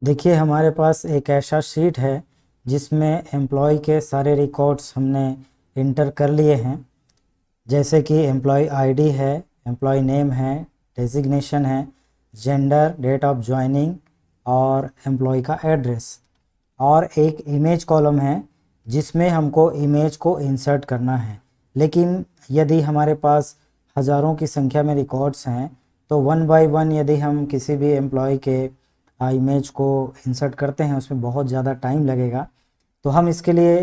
देखिए हमारे पास एक ऐसा शीट है जिसमें एम्प्लॉय के सारे रिकॉर्ड्स हमने इंटर कर लिए हैं। जैसे कि एम्प्लॉय आईडी है, एम्प्लॉय नेम है, डेजिग्नेशन है, जेंडर, डेट ऑफ ज्वाइनिंग और एम्प्लॉय का एड्रेस। और एक इमेज कॉलम है जिसमें हमको इमेज को इंसर्ट करना है। लेकिन यदि हमारे पास हज़ारों की संख्या में रिकॉर्ड्स हैं तो वन बाय वन यदि हम किसी भी एम्प्लॉय के इमेज को इंसर्ट करते हैं उसमें बहुत ज़्यादा टाइम लगेगा। तो हम इसके लिए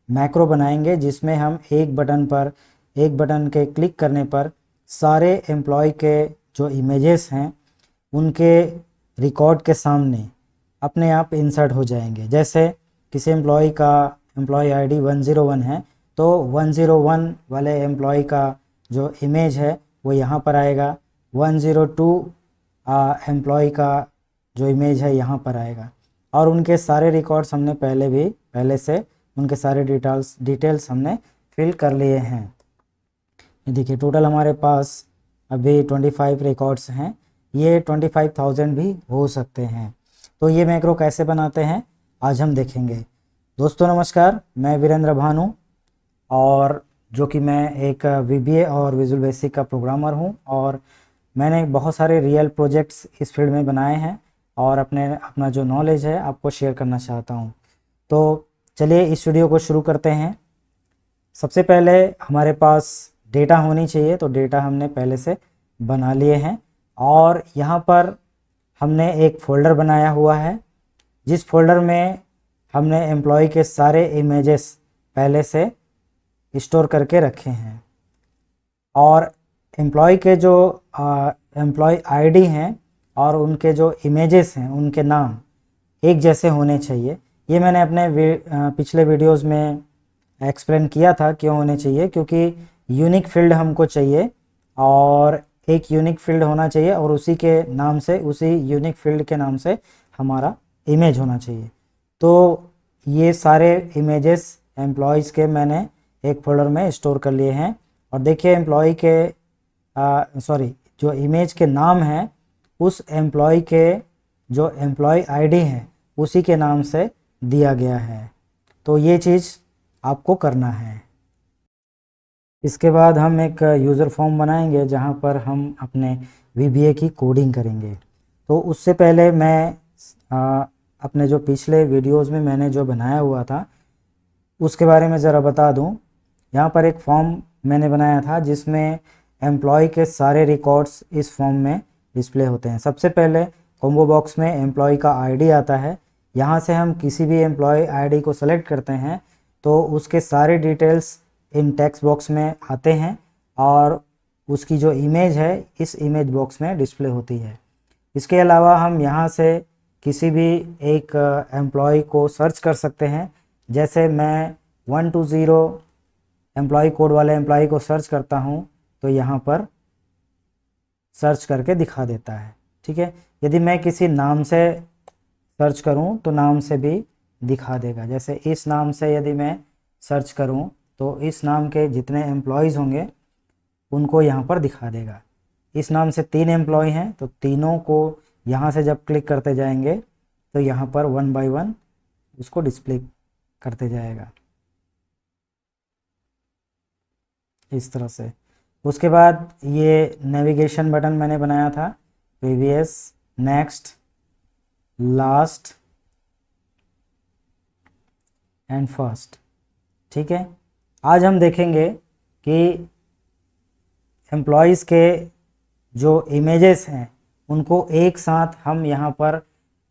मैक्रो बनाएंगे जिसमें हम एक बटन के क्लिक करने पर सारे एम्प्लॉय के जो इमेजेस हैं उनके रिकॉर्ड के सामने अपने आप इंसर्ट हो जाएंगे। जैसे किसी एम्प्लॉय का एम्प्लॉय आईडी 101 है तो 101 वाले एम्प्लॉय का जो इमेज है वो यहाँ पर आएगा। 102 एम्प्लॉय का जो इमेज है यहाँ पर आएगा। और उनके सारे रिकॉर्ड्स हमने पहले से उनके सारे डिटेल्स हमने फिल कर लिए हैं। ये देखिए टोटल हमारे पास अभी 25 रिकॉर्ड्स हैं। ये 25,000 भी हो सकते हैं। तो ये मैक्रो कैसे बनाते हैं आज हम देखेंगे। दोस्तों नमस्कार, मैं वीरेंद्र भानु और जो कि मैं एक वीबीए और विजुअल बेसिक का प्रोग्रामर हूँ और मैंने बहुत सारे रियल प्रोजेक्ट्स इस फील्ड में बनाए हैं और अपना जो नॉलेज है आपको शेयर करना चाहता हूँ। तो चलिए इस वीडियो को शुरू करते हैं। सबसे पहले हमारे पास डेटा होनी चाहिए, तो डेटा हमने पहले से बना लिए हैं और यहाँ पर हमने एक फ़ोल्डर बनाया हुआ है जिस फोल्डर में हमने एम्प्लॉय के सारे इमेजेस पहले से स्टोर करके रखे हैं। और एम्प्लॉय के जो एम्प्लॉय आईडी हैं और उनके जो इमेजेस हैं उनके नाम एक जैसे होने चाहिए। ये मैंने अपने पिछले वीडियोस में एक्सप्लेन किया था क्यों होने चाहिए, क्योंकि यूनिक फील्ड हमको चाहिए और एक यूनिक फील्ड होना चाहिए और उसी के नाम से, उसी यूनिक फील्ड के नाम से हमारा इमेज होना चाहिए। तो ये सारे इमेजेस एम्प्लॉयज़ के मैंने एक फोल्डर में स्टोर कर लिए हैं। और देखिए एम्प्लॉय के जो इमेज के नाम हैं उस एम्प्लॉय के जो एम्प्लॉय आईडी है उसी के नाम से दिया गया है। तो ये चीज़ आपको करना है। इसके बाद हम एक यूज़र फॉर्म बनाएंगे जहां पर हम अपने वीबीए की कोडिंग करेंगे। तो उससे पहले मैं अपने जो पिछले वीडियोस में मैंने जो बनाया हुआ था उसके बारे में ज़रा बता दूं। यहाँ पर एक फॉर्म मैंने बनाया था जिसमें एम्प्लॉय के सारे रिकॉर्ड्स इस फॉर्म में डिस्प्ले होते हैं। सबसे पहले कॉम्बो बॉक्स में एम्प्लॉय का आईडी आता है। यहाँ से हम किसी भी एम्प्लॉय आईडी को सेलेक्ट करते हैं तो उसके सारे डिटेल्स इन टेक्स्ट बॉक्स में आते हैं और उसकी जो इमेज है इस इमेज बॉक्स में डिस्प्ले होती है। इसके अलावा हम यहाँ से किसी भी एक एम्प्लॉय को सर्च कर सकते हैं। जैसे मैं 120 एम्प्लॉय कोड वाले एम्प्लॉय को सर्च करता हूँ तो यहाँ पर सर्च करके दिखा देता है। ठीक है, यदि मैं किसी नाम से सर्च करूँ तो नाम से भी दिखा देगा। जैसे इस नाम से यदि मैं सर्च करूँ तो इस नाम के जितने एम्प्लॉयज़ होंगे उनको यहाँ पर दिखा देगा। इस नाम से 3 एम्प्लॉय हैं तो तीनों को यहाँ से जब क्लिक करते जाएंगे तो यहाँ पर वन बाय वन उसको डिस्प्ले करते जाएगा इस तरह से। उसके बाद ये नेविगेशन बटन मैंने बनाया था, previous, next, last and first. ठीक है, आज हम देखेंगे कि एम्प्लॉयज़ के जो इमेजेस हैं उनको एक साथ हम यहाँ पर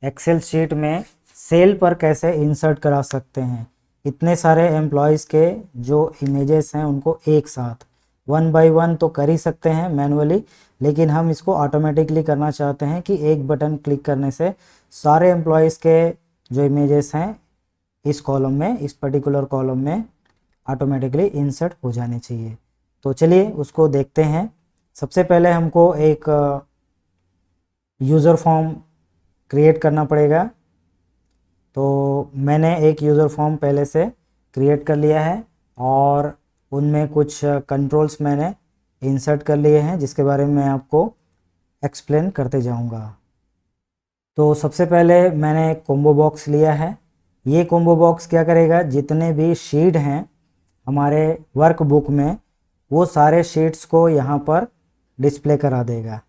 एक्सेल शीट में सेल पर कैसे इंसर्ट करा सकते हैं। इतने सारे एम्प्लॉयज़ के जो इमेजेस हैं उनको एक साथ वन बाय वन तो कर ही सकते हैं मैनुअली, लेकिन हम इसको ऑटोमेटिकली करना चाहते हैं कि एक बटन क्लिक करने से सारे एम्प्लॉयज़ के जो इमेजेस हैं इस कॉलम में, इस पर्टिकुलर कॉलम में ऑटोमेटिकली इंसर्ट हो जाने चाहिए। तो चलिए उसको देखते हैं। सबसे पहले हमको एक यूज़र फॉर्म क्रिएट करना पड़ेगा। तो मैंने एक यूज़र फॉर्म पहले से क्रिएट कर लिया है और उनमें कुछ कंट्रोल्स मैंने इंसर्ट कर लिए हैं जिसके बारे में मैं आपको एक्सप्लेन करते जाऊंगा। तो सबसे पहले मैंने कॉम्बो बॉक्स लिया है। ये कॉम्बो बॉक्स क्या करेगा, जितने भी शीट हैं हमारे वर्कबुक में वो सारे शीट्स को यहाँ पर डिस्प्ले करा देगा।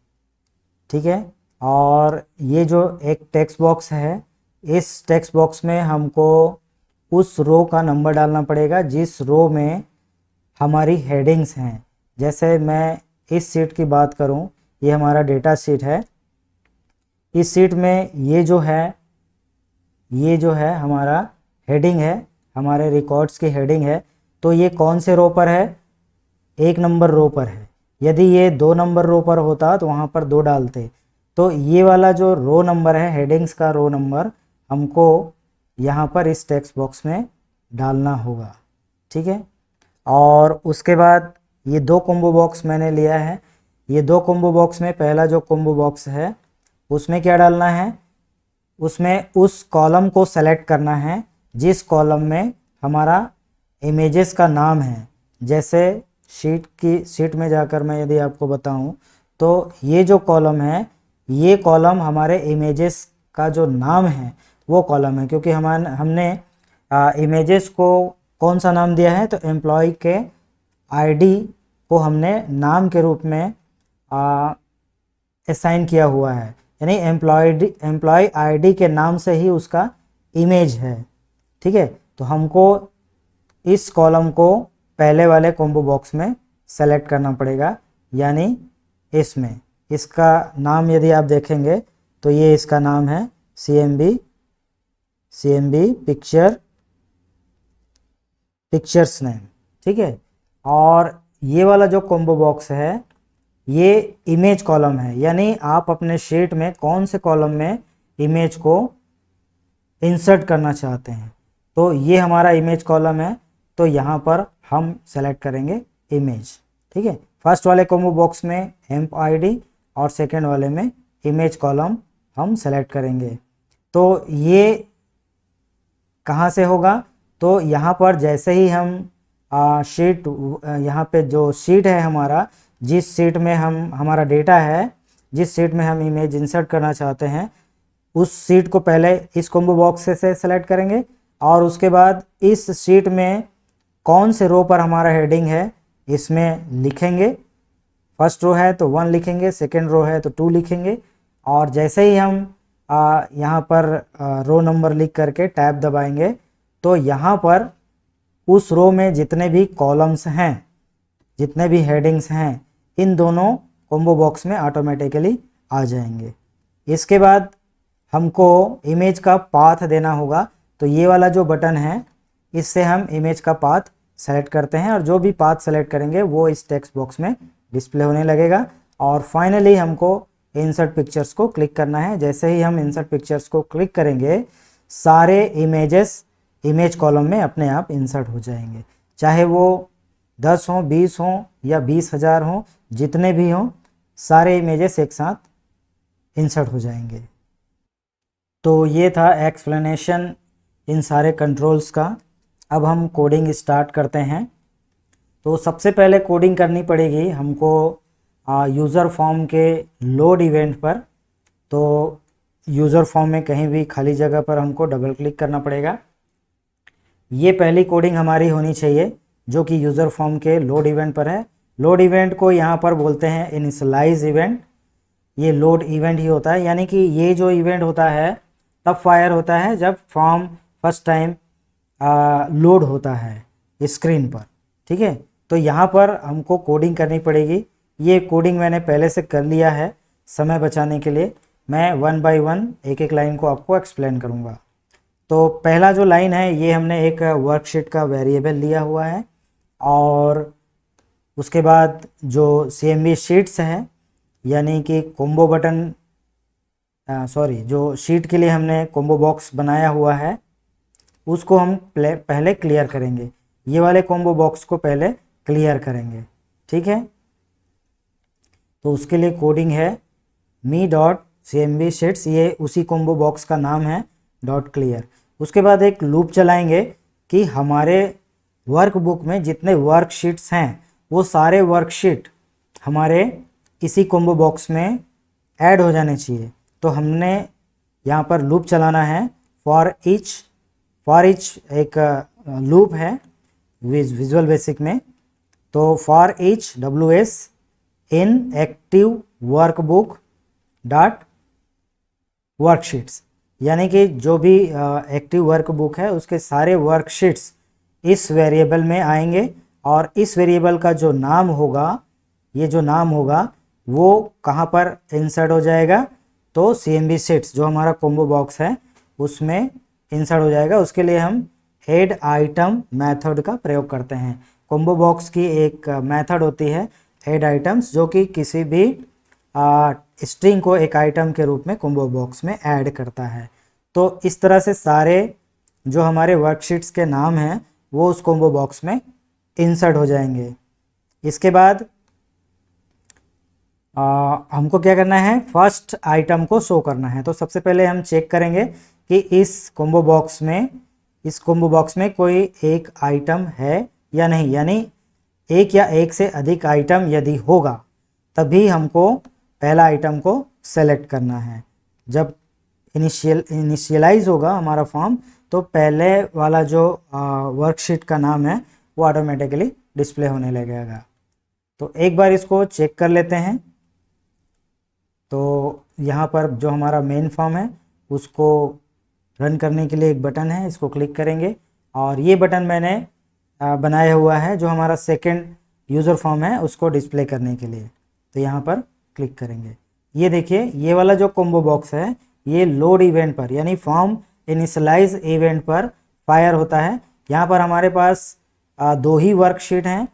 ठीक है। और ये जो एक टेक्स्ट बॉक्स है, इस टेक्स्ट बॉक्स में हमको उस रो का नंबर डालना पड़ेगा जिस रो में हमारी हेडिंग्स हैं। जैसे मैं इस शीट की बात करूं, ये हमारा डेटा शीट है। इस शीट में ये जो है हमारा हेडिंग है, हमारे रिकॉर्ड्स की हेडिंग है। तो ये कौन से रो पर है, 1 नंबर रो पर है। यदि ये 2 नंबर रो पर होता तो वहाँ पर 2 डालते। तो ये वाला जो रो नंबर है, हेडिंग्स का रो नंबर, हमको यहाँ पर इस टेक्स्ट बॉक्स में डालना होगा। ठीक है। और उसके बाद ये 2 कॉम्बो बॉक्स मैंने लिया है। ये 2 कॉम्बो बॉक्स में पहला जो कॉम्बो बॉक्स है उसमें क्या डालना है, उसमें उस कॉलम को सेलेक्ट करना है जिस कॉलम में हमारा इमेजेस का नाम है। जैसे शीट में जाकर मैं यदि आपको बताऊं तो ये जो कॉलम है, ये कॉलम हमारे इमेजेस का जो नाम है वो कॉलम है। क्योंकि हमने इमेजेस को कौन सा नाम दिया है, तो एम्प्लॉय के आईडी को हमने नाम के रूप में असाइन किया हुआ है। यानी एम्प्लॉय आईडी के नाम से ही उसका इमेज है। ठीक है। तो हमको इस कॉलम को पहले वाले कॉम्बो बॉक्स में सेलेक्ट करना पड़ेगा, यानी इसमें इसका नाम यदि आप देखेंगे तो ये इसका नाम है CMB पिक्चर्स नेम। ठीक है। और ये वाला जो कॉम्बो बॉक्स है ये इमेज कॉलम है, यानी आप अपने शीट में कौन से कॉलम में इमेज को इंसर्ट करना चाहते हैं। तो ये हमारा इमेज कॉलम है, तो यहाँ पर हम सेलेक्ट करेंगे इमेज। ठीक है। फर्स्ट वाले कॉम्बो बॉक्स में एम्प आईडी और सेकंड वाले में इमेज कॉलम हम सेलेक्ट करेंगे। तो ये कहाँ से होगा, तो यहाँ पर जैसे ही हम यहाँ पे जो शीट है हमारा, जिस शीट में हमारा डेटा है, जिस शीट में हम इमेज इंसर्ट करना चाहते हैं, उस शीट को पहले इस कॉम्बो बॉक्स से सेलेक्ट करेंगे और उसके बाद इस शीट में कौन से रो पर हमारा हेडिंग है इसमें लिखेंगे। फर्स्ट रो है तो 1 लिखेंगे, सेकेंड रो है तो 2 लिखेंगे। और जैसे ही हम यहाँ पर रो नंबर लिख करके टैब दबाएंगे तो यहाँ पर उस रो में जितने भी कॉलम्स हैं, जितने भी हेडिंग्स हैं, इन दोनों कॉम्बो बॉक्स में ऑटोमेटिकली आ जाएंगे। इसके बाद हमको इमेज का पाथ देना होगा। तो ये वाला जो बटन है इससे हम इमेज का पाथ सेलेक्ट करते हैं और जो भी पाथ सेलेक्ट करेंगे वो इस टेक्स्ट बॉक्स में डिस्प्ले होने लगेगा। और फाइनली हमको इंसर्ट पिक्चर्स को क्लिक करना है। जैसे ही हम इंसर्ट पिक्चर्स को क्लिक करेंगे सारे इमेजेस इमेज कॉलम में अपने आप इंसर्ट हो जाएंगे, चाहे वो 10 हों, 20 हों या 20,000 हों, जितने भी हों, सारे इमेजेस एक साथ इंसर्ट हो जाएंगे। तो ये था एक्सप्लेनेशन इन सारे कंट्रोल्स का। अब हम कोडिंग स्टार्ट करते हैं। तो सबसे पहले कोडिंग करनी पड़ेगी हमको यूज़र फॉर्म के लोड इवेंट पर। तो यूज़र फॉर्म में कहीं भी खाली जगह पर हमको डबल क्लिक करना पड़ेगा। ये पहली कोडिंग हमारी होनी चाहिए जो कि यूज़र फॉर्म के लोड इवेंट पर है। लोड इवेंट को यहाँ पर बोलते हैं इनिशियलाइज इवेंट। ये लोड इवेंट ही होता है, यानी कि ये जो इवेंट होता है तब फायर होता है जब फॉर्म फर्स्ट टाइम लोड होता है स्क्रीन पर। ठीक है। तो यहाँ पर हमको कोडिंग करनी पड़ेगी। ये कोडिंग मैंने पहले से कर लिया है समय बचाने के लिए। मैं 1 बाय 1 एक एक लाइन को आपको एक्सप्लेन करूँगा। तो पहला जो लाइन है ये हमने एक वर्कशीट का वेरिएबल लिया हुआ है और उसके बाद जो CMB शीट्स है, यानी कि कॉम्बो बटन जो शीट के लिए हमने कॉम्बो बॉक्स बनाया हुआ है उसको हम पहले क्लियर करेंगे। ये वाले कॉम्बो बॉक्स को पहले क्लियर करेंगे। ठीक है। तो उसके लिए कोडिंग है me.cmb शीट्स, ये उसी कॉम्बो बॉक्स का नाम है .clear। उसके बाद एक लूप चलाएंगे कि हमारे वर्कबुक में जितने वर्कशीट्स हैं वो सारे वर्कशीट हमारे इसी कॉम्बो बॉक्स में ऐड हो जाने चाहिए। तो हमने यहाँ पर लूप चलाना है। फॉर ईच एक लूप है विजुअल बेसिक में। तो for each WS in active workbook dot worksheets, यानी कि जो भी एक्टिव वर्कबुक है उसके सारे वर्कशीट्स इस वेरिएबल में आएंगे, और इस वेरिएबल का जो नाम होगा, ये जो नाम होगा वो कहाँ पर इंसर्ट हो जाएगा, तो CMB शीट्स जो हमारा कॉम्बो बॉक्स है उसमें इंसर्ट हो जाएगा। उसके लिए हम ऐड आइटम मेथड का प्रयोग करते हैं। कॉम्बो बॉक्स की एक मेथड होती है ऐड आइटम्स, जो कि किसी भी स्ट्रिंग को एक आइटम के रूप में कॉम्बो बॉक्स में ऐड करता है। तो इस तरह से सारे जो हमारे वर्कशीट्स के नाम हैं वो उस कॉम्बो बॉक्स में इंसर्ट हो जाएंगे। इसके बाद हमको क्या करना है, फर्स्ट आइटम को शो करना है। तो सबसे पहले हम चेक करेंगे कि इस कॉम्बो बॉक्स में कोई एक आइटम है या नहीं, यानी एक या एक से अधिक आइटम यदि होगा तभी हमको पहला आइटम को सेलेक्ट करना है। जब इनिशियलाइज होगा हमारा फॉर्म तो पहले वाला जो वर्कशीट का नाम है वो ऑटोमेटिकली डिस्प्ले होने लगेगा। तो एक बार इसको चेक कर लेते हैं। तो यहाँ पर जो हमारा मेन फॉर्म है उसको रन करने के लिए एक बटन है, इसको क्लिक करेंगे और ये बटन मैंने बनाया हुआ है जो हमारा सेकंड यूज़र फॉर्म है उसको डिस्प्ले करने के लिए। तो यहाँ पर क्लिक करेंगे। ये देखिए ये वाला जो कॉम्बो बॉक्स है ये लोड इवेंट पर यानी फॉर्म इनिशियलाइज इवेंट पर फायर होता है। यहाँ पर हमारे पास दो ही वर्कशीट हैं,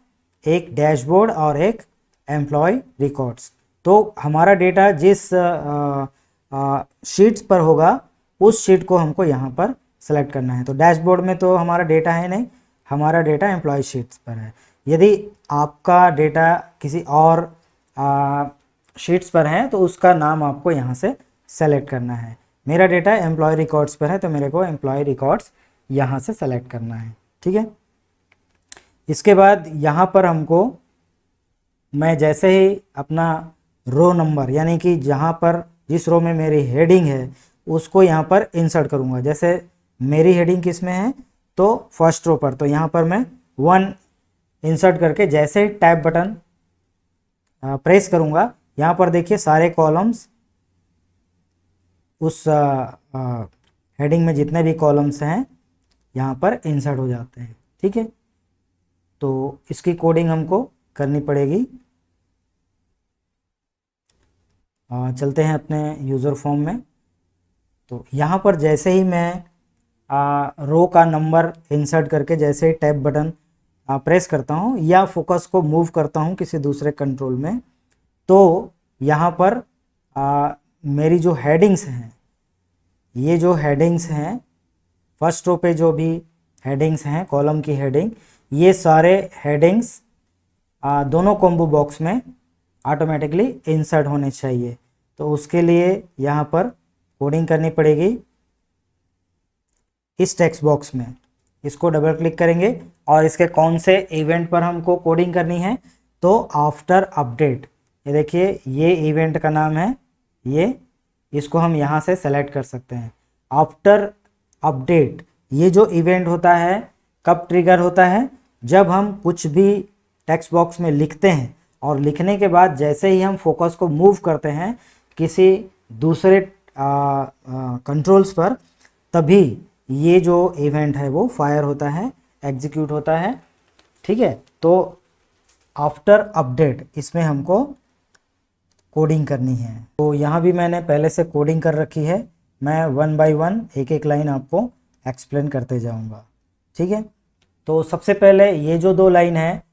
एक डैशबोर्ड और एक एम्प्लॉय रिकॉर्ड्स। तो हमारा डेटा जिस शीट्स पर होगा उस शीट को हमको यहाँ पर सेलेक्ट करना है। तो डैशबोर्ड में तो हमारा डेटा है नहीं, हमारा डेटा एम्प्लॉय शीट्स पर है। यदि आपका डेटा किसी और शीट्स पर है तो उसका नाम आपको यहाँ से सेलेक्ट करना है। मेरा डेटा एम्प्लॉय रिकॉर्ड्स पर है तो मेरे को एम्प्लॉय रिकॉर्ड्स यहाँ से सेलेक्ट करना है। ठीक है, इसके बाद यहाँ पर हमको मैं जैसे ही अपना रो नंबर यानी कि जहाँ पर जिस रो में मेरी हेडिंग है उसको यहाँ पर इंसर्ट करूँगा। जैसे मेरी हेडिंग किस में है तो फर्स्ट रो पर, तो यहाँ पर मैं 1 इंसर्ट करके जैसे ही टैब बटन प्रेस करूँगा यहाँ पर देखिए सारे कॉलम्स उस हेडिंग में जितने भी कॉलम्स हैं यहाँ पर इंसर्ट हो जाते हैं। ठीक है, तो इसकी कोडिंग हमको करनी पड़ेगी। चलते हैं अपने यूज़र फॉर्म में। तो यहाँ पर जैसे ही मैं रो का नंबर इंसर्ट करके जैसे ही टैब बटन प्रेस करता हूँ या फोकस को मूव करता हूँ किसी दूसरे कंट्रोल में, तो यहाँ पर मेरी जो हेडिंग्स हैं, ये जो हेडिंग्स हैं फर्स्ट रो पे जो भी हेडिंग्स हैं कॉलम की हेडिंग, ये सारे हेडिंग्स दोनों कॉम्बो बॉक्स में ऑटोमेटिकली इंसर्ट होने चाहिए। तो उसके लिए यहाँ पर कोडिंग करनी पड़ेगी। इस टेक्स्ट बॉक्स में इसको डबल क्लिक करेंगे और इसके कौन से इवेंट पर हमको कोडिंग करनी है, तो आफ्टर अपडेट। ये देखिए ये इवेंट का नाम है, ये इसको हम यहाँ से सेलेक्ट कर सकते हैं। आफ्टर अपडेट ये जो इवेंट होता है कब ट्रिगर होता है, जब हम कुछ भी टेक्स्ट बॉक्स में लिखते हैं और लिखने के बाद जैसे ही हम फोकस को मूव करते हैं किसी दूसरे कंट्रोल्स पर, तभी ये जो इवेंट है वो फायर होता है, एग्जीक्यूट होता है। ठीक है, तो आफ्टर अपडेट इसमें हमको कोडिंग करनी है। तो यहाँ भी मैंने पहले से कोडिंग कर रखी है, मैं 1 बाय 1 एक एक लाइन आपको एक्सप्लेन करते जाऊँगा। ठीक है, तो सबसे पहले ये जो 2 लाइन है,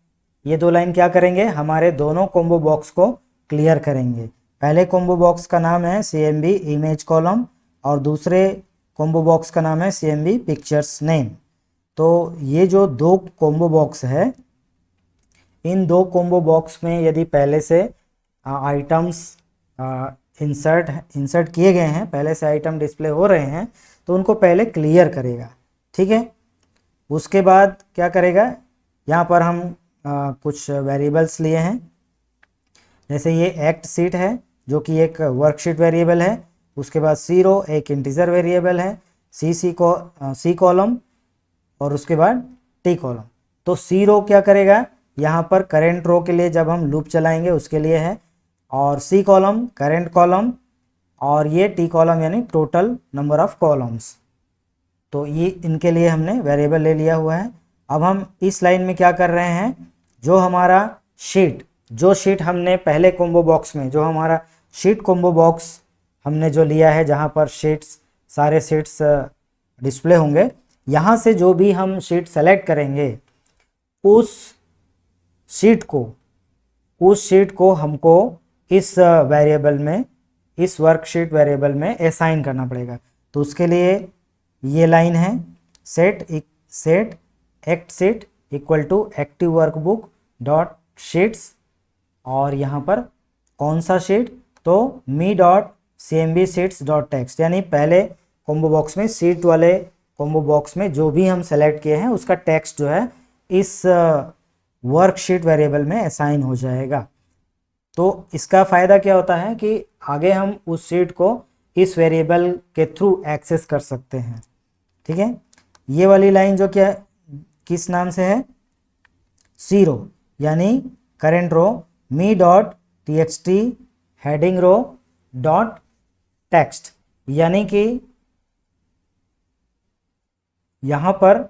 ये 2 लाइन क्या करेंगे, हमारे दोनों कॉम्बो बॉक्स को क्लियर करेंगे। पहले कॉम्बो बॉक्स का नाम है CMB इमेज कॉलम और दूसरे कॉम्बो बॉक्स का नाम है CMB पिक्चर्स नेम। तो ये जो 2 कॉम्बो बॉक्स है, इन 2 कॉम्बो बॉक्स में यदि पहले से आइटम्स इंसर्ट किए गए हैं, पहले से आइटम डिस्प्ले हो रहे हैं, तो उनको पहले क्लियर करेगा। ठीक है, उसके बाद क्या करेगा, यहाँ पर हम कुछ वेरिएबल्स लिए हैं। जैसे ये एक्ट शीट है जो कि एक वर्कशीट वेरिएबल है, उसके बाद सी रो एक इंटीजर वेरिएबल है, सी कॉलम और उसके बाद टी कॉलम। तो सी रो क्या करेगा, यहाँ पर करेंट रो के लिए जब हम लूप चलाएंगे उसके लिए है, और सी कॉलम करेंट कॉलम, और ये टी कॉलम यानी टोटल नंबर ऑफ कॉलम्स। तो ये इनके लिए हमने वेरिएबल ले लिया हुआ है। अब हम इस लाइन में क्या कर रहे हैं, जो हमारा जो शीट हमने पहले कॉम्बो बॉक्स में, जो हमारा शीट कॉम्बो बॉक्स हमने जो लिया है जहाँ पर सारे शीट्स डिस्प्ले होंगे, यहाँ से जो भी हम शीट सेलेक्ट करेंगे उस शीट को हमको इस वेरिएबल में, इस वर्कशीट वेरिएबल में असाइन करना पड़ेगा। तो उसके लिए ये लाइन है, set act sheet equal to active workbook dot sheets, और यहाँ पर कौन सा शीट, तो me dot cmb sheets dot text, यानी पहले कॉम्बो बॉक्स में शीट वाले कॉम्बो बॉक्स में जो भी हम सेलेक्ट किए हैं उसका टेक्स्ट जो है इस वर्कशीट वेरिएबल में असाइन हो जाएगा। तो इसका फ़ायदा क्या होता है कि आगे हम उस शीट को इस वेरिएबल के थ्रू एक्सेस कर सकते हैं। ठीक है, ये वाली लाइन जो क्या किस नाम से है, सी रो यानी करेंट रो, मी डॉट txt हेडिंग रो डॉट टेक्स्ट, यानी कि यहाँ पर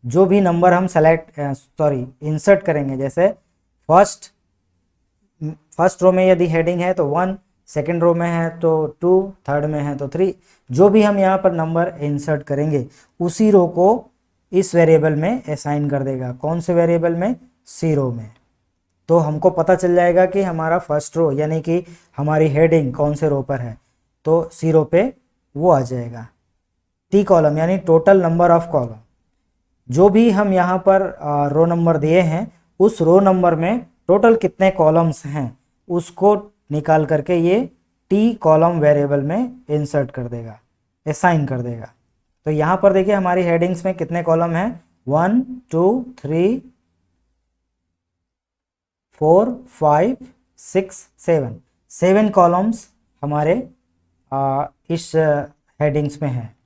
जो भी नंबर हम इंसर्ट करेंगे, जैसे फर्स्ट रो में यदि हेडिंग है तो 1, सेकंड रो में है तो 2, थर्ड में है तो 3, जो भी हम यहाँ पर नंबर इंसर्ट करेंगे उसी रो को इस वेरिएबल में असाइन कर देगा। कौन से वेरिएबल में, सी रो में। तो हमको पता चल जाएगा कि हमारा फर्स्ट रो यानी कि हमारी हेडिंग कौन से रो पर है, तो सी रो पे वो आ जाएगा। टी कॉलम यानी टोटल नंबर ऑफ कॉलम, जो भी हम यहाँ पर रो नंबर दिए हैं उस रो नंबर में टोटल कितने कॉलम्स हैं उसको निकाल करके ये टी कॉलम वेरिएबल में इंसर्ट कर देगा, असाइन कर देगा। तो यहाँ पर देखिए हमारी हेडिंग्स में कितने कॉलम हैं, 1 2 3 4 5 6 7 कॉलम्स हमारे इस हेडिंग्स में हैं।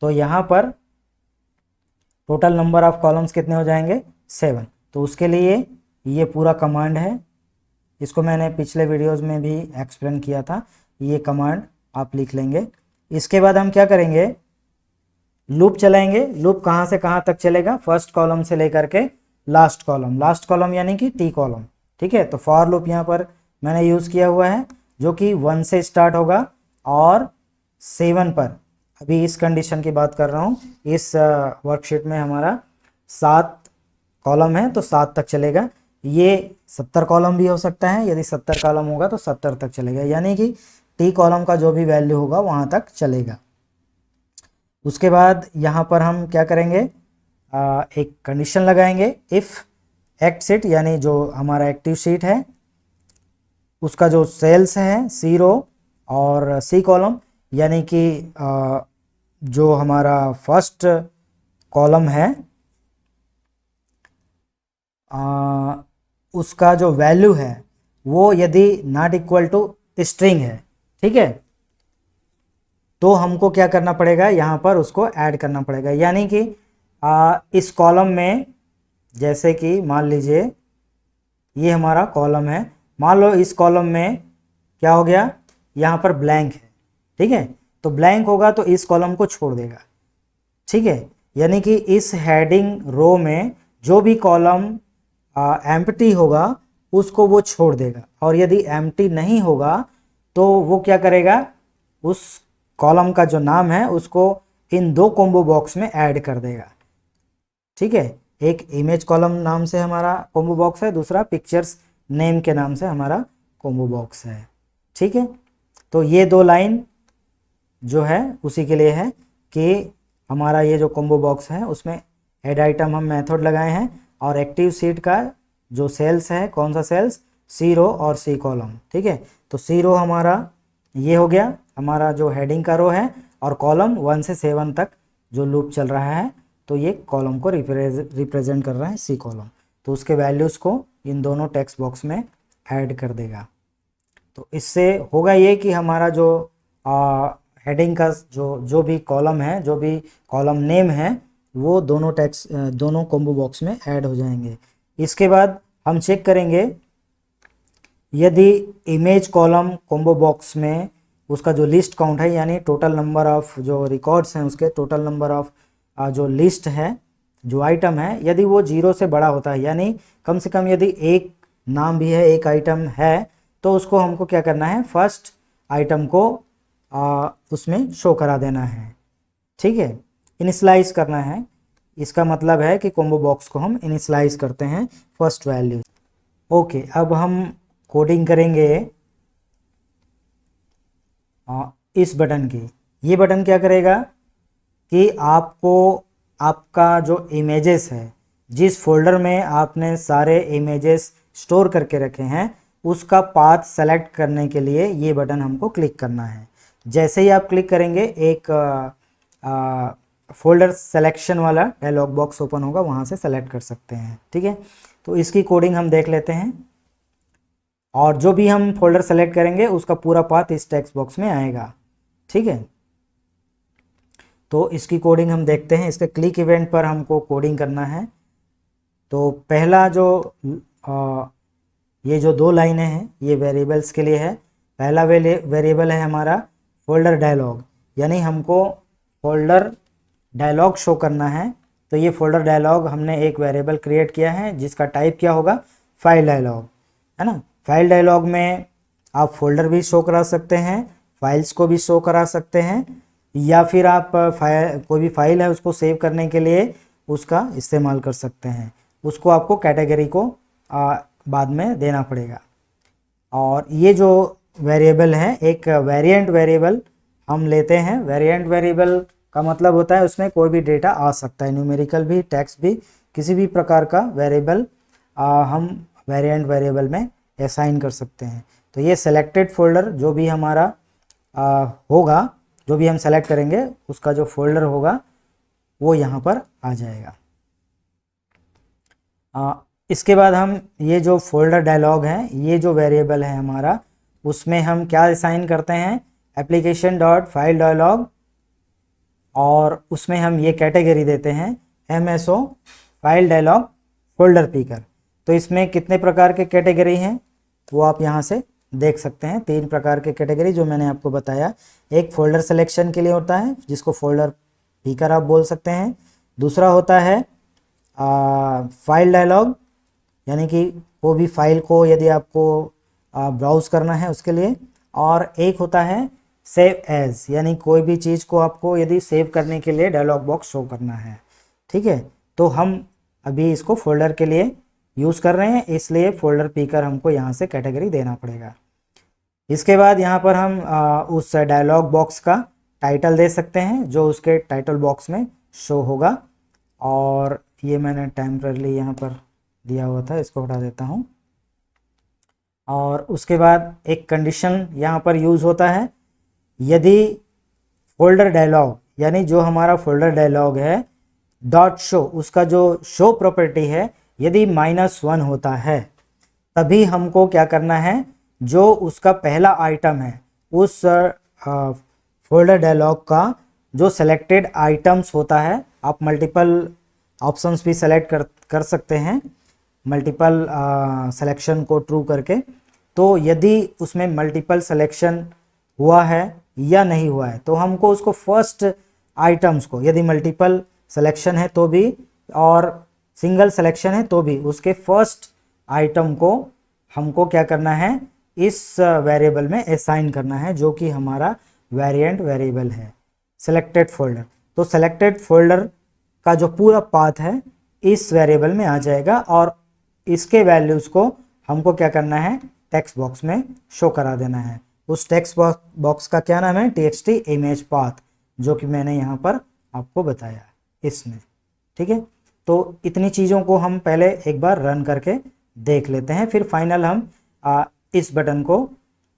तो यहाँ पर टोटल नंबर ऑफ कॉलम्स कितने हो जाएंगे, 7। तो उसके लिए ये पूरा कमांड है, इसको मैंने पिछले वीडियोस में भी एक्सप्लेन किया था, ये कमांड आप लिख लेंगे। इसके बाद हम क्या करेंगे, लूप चलाएंगे। लूप कहाँ से कहाँ तक चलेगा, फर्स्ट कॉलम से लेकर के लास्ट कॉलम यानी कि टी कॉलम। ठीक है, तो फॉर लूप यहाँ पर मैंने यूज़ किया हुआ है जो कि 1 से स्टार्ट होगा और 7 पर, अभी इस कंडीशन की बात कर रहा हूँ, इस वर्कशीट में हमारा 7 कॉलम है तो 7 तक चलेगा। ये 70 कॉलम भी हो सकता है, यदि 70 कॉलम होगा तो 70 तक चलेगा, यानी कि टी कॉलम का जो भी वैल्यू होगा वहाँ तक चलेगा। उसके बाद यहाँ पर हम क्या करेंगे, एक कंडीशन लगाएंगे, इफ़ एक्ट शीट यानी जो हमारा एक्टिव शीट है उसका जो सेल्स है सी रो और सी कॉलम, यानी कि जो हमारा फर्स्ट कॉलम है उसका जो वैल्यू है वो यदि नॉट इक्वल टू स्ट्रिंग है, ठीक है, तो हमको क्या करना पड़ेगा, यहाँ पर उसको ऐड करना पड़ेगा। यानी कि इस कॉलम में, जैसे कि मान लीजिए ये हमारा कॉलम है, मान लो इस कॉलम में क्या हो गया, यहाँ पर ब्लैंक है, ठीक है, तो ब्लैंक होगा तो इस कॉलम को छोड़ देगा। ठीक है, यानी कि इस हेडिंग रो में जो भी कॉलम एम्प्टी होगा उसको वो छोड़ देगा, और यदि एम्प्टी नहीं होगा तो वो क्या करेगा, उस कॉलम का जो नाम है उसको इन 2 कॉम्बो बॉक्स में ऐड कर देगा। ठीक है, एक इमेज कॉलम नाम से हमारा कॉम्बो बॉक्स है, दूसरा पिक्चर्स नेम के नाम से हमारा कॉम्बो बॉक्स है। ठीक है, तो ये 2 लाइन जो है उसी के लिए है कि हमारा ये जो कॉम्बो बॉक्स है उसमें ऐड आइटम हम मेथड लगाए हैं, और एक्टिव शीट का जो सेल्स है, कौन सा सेल्स, सी रो और सी कॉलम। ठीक है, तो सी रो हमारा ये हो गया, हमारा जो हेडिंग का रो है, और कॉलम 1 से 7 तक जो लूप चल रहा है तो ये कॉलम को रिप्रेजेंट कर रहा है सी कॉलम, तो उसके वैल्यूज़ को इन दोनों टेक्स्ट बॉक्स में ऐड कर देगा। तो इससे होगा ये कि हमारा जो हेडिंग का जो भी कॉलम है, जो भी कॉलम नेम है, वो दोनों टेक्स्ट दोनों कॉम्बो बॉक्स में ऐड हो जाएंगे। इसके बाद हम चेक करेंगे यदि इमेज कॉलम कॉम्बो बॉक्स में उसका जो लिस्ट काउंट है, यानी टोटल नंबर ऑफ जो रिकॉर्ड्स हैं उसके टोटल नंबर ऑफ जो लिस्ट है, जो आइटम है, यदि वो 0 से बड़ा होता है, यानी कम से कम यदि एक नाम भी है, एक आइटम है, तो उसको हमको क्या करना है, फर्स्ट आइटम को उसमें शो करा देना है। ठीक है, इनिशलाइज करना है। इसका मतलब है कि कॉम्बो बॉक्स को हम इनिशलाइज करते हैं फर्स्ट वैल्यू। ओके, अब हम कोडिंग करेंगे इस बटन की। ये बटन क्या करेगा कि आपको आपका जो इमेजेस है, जिस फोल्डर में आपने सारे इमेजेस स्टोर करके रखे हैं, उसका पाथ सेलेक्ट करने के लिए ये बटन हमको क्लिक करना है। जैसे ही आप क्लिक करेंगे एक फोल्डर सेलेक्शन वाला डायलॉग बॉक्स ओपन होगा, वहाँ से सेलेक्ट कर सकते हैं। ठीक है, तो इसकी कोडिंग हम देख लेते हैं, और जो भी हम फोल्डर सेलेक्ट करेंगे उसका पूरा पाथ इस टेक्स्ट बॉक्स में आएगा। ठीक है, तो इसकी कोडिंग हम देखते हैं। इसके क्लिक इवेंट पर हमको कोडिंग करना है। तो पहला जो ये जो 2 लाइनें हैं ये वेरिएबल्स के लिए है। पहला वेरिएबल है हमारा फोल्डर डायलॉग, यानी हमको फोल्डर डायलॉग शो करना है। तो ये फोल्डर डायलॉग हमने एक वेरिएबल क्रिएट किया है जिसका टाइप क्या होगा, फाइल डायलॉग, है ना। फाइल डायलॉग में आप फोल्डर भी शो करा सकते हैं, फाइल्स को भी शो करा सकते हैं, या फिर आप कोई भी फाइल है उसको सेव करने के लिए उसका इस्तेमाल कर सकते हैं। उसको आपको कैटेगरी को बाद में देना पड़ेगा। और ये जो वेरिएबल है, एक वेरिएंट वेरिएबल हम लेते हैं। वेरिएंट वेरिएबल का मतलब होता है उसमें कोई भी डेटा आ सकता है, न्यूमेरिकल भी, टेक्स्ट भी, किसी भी प्रकार का वेरिएबल हम वेरिएंट वेरिएबल में असाइन कर सकते हैं। तो ये सेलेक्टेड फोल्डर जो भी हमारा होगा, जो भी हम सेलेक्ट करेंगे उसका जो फोल्डर होगा वो यहाँ पर आ जाएगा। इसके बाद हम ये जो फोल्डर डायलॉग है, ये जो वेरिएबल है हमारा, उसमें हम क्या असाइन करते हैं, एप्लीकेशन डॉट फाइल डायलॉग, और उसमें हम ये कैटेगरी देते हैं MSO file dialog folder picker. तो इसमें कितने प्रकार के कैटेगरी हैं वो आप यहाँ से देख सकते हैं। 3 प्रकार के कैटेगरी जो मैंने आपको बताया। एक फोल्डर सिलेक्शन के लिए होता है जिसको फोल्डर पिकर आप बोल सकते हैं। दूसरा होता है फाइल डायलॉग, यानी कि वो भी फाइल को यदि आपको ब्राउज़ करना है उसके लिए। और एक होता है सेव एज, यानी कोई भी चीज़ को आपको यदि सेव करने के लिए डायलॉग बॉक्स शो करना है। ठीक है, तो हम अभी इसको फोल्डर के लिए यूज़ कर रहे हैं, इसलिए फोल्डर पिकर हमको यहाँ से कैटेगरी देना पड़ेगा। इसके बाद यहाँ पर हम उस डायलॉग बॉक्स का टाइटल दे सकते हैं जो उसके टाइटल बॉक्स में शो होगा। और ये मैंने टेम्परली यहाँ पर दिया हुआ था, इसको हटा देता हूँ। और उसके बाद एक कंडीशन यहाँ पर यूज़ होता है, यदि फोल्डर डायलॉग, यानी जो हमारा फोल्डर डायलॉग है डॉट शो, उसका जो शो प्रॉपर्टी है यदि -1 होता है, तभी हमको क्या करना है, जो उसका पहला आइटम है उस फोल्डर डायलॉग का जो सेलेक्टेड आइटम्स होता है, आप मल्टीपल ऑप्शंस भी सेलेक्ट कर सकते हैं, मल्टीपल सिलेक्शन को ट्रू करके। तो यदि उसमें मल्टीपल सिलेक्शन हुआ है या नहीं हुआ है, तो हमको उसको फर्स्ट आइटम्स को, यदि मल्टीपल सिलेक्शन है तो भी और सिंगल सिलेक्शन है तो भी, उसके फर्स्ट आइटम को हमको क्या करना है, इस वेरिएबल में असाइन करना है, जो कि हमारा वेरिएंट वेरिएबल है सेलेक्टेड फोल्डर। तो सेलेक्टेड फोल्डर का जो पूरा पाथ है इस वेरिएबल में आ जाएगा, और इसके वैल्यूज़ को हमको क्या करना है, टेक्स्ट बॉक्स में शो करा देना है। उस टेक्स्ट बॉक्स का क्या नाम है, txt इमेज पाथ, जो कि मैंने यहाँ पर आपको बताया इसमें। ठीक है, तो इतनी चीज़ों को हम पहले एक बार रन करके देख लेते हैं, फिर फाइनल हम इस बटन को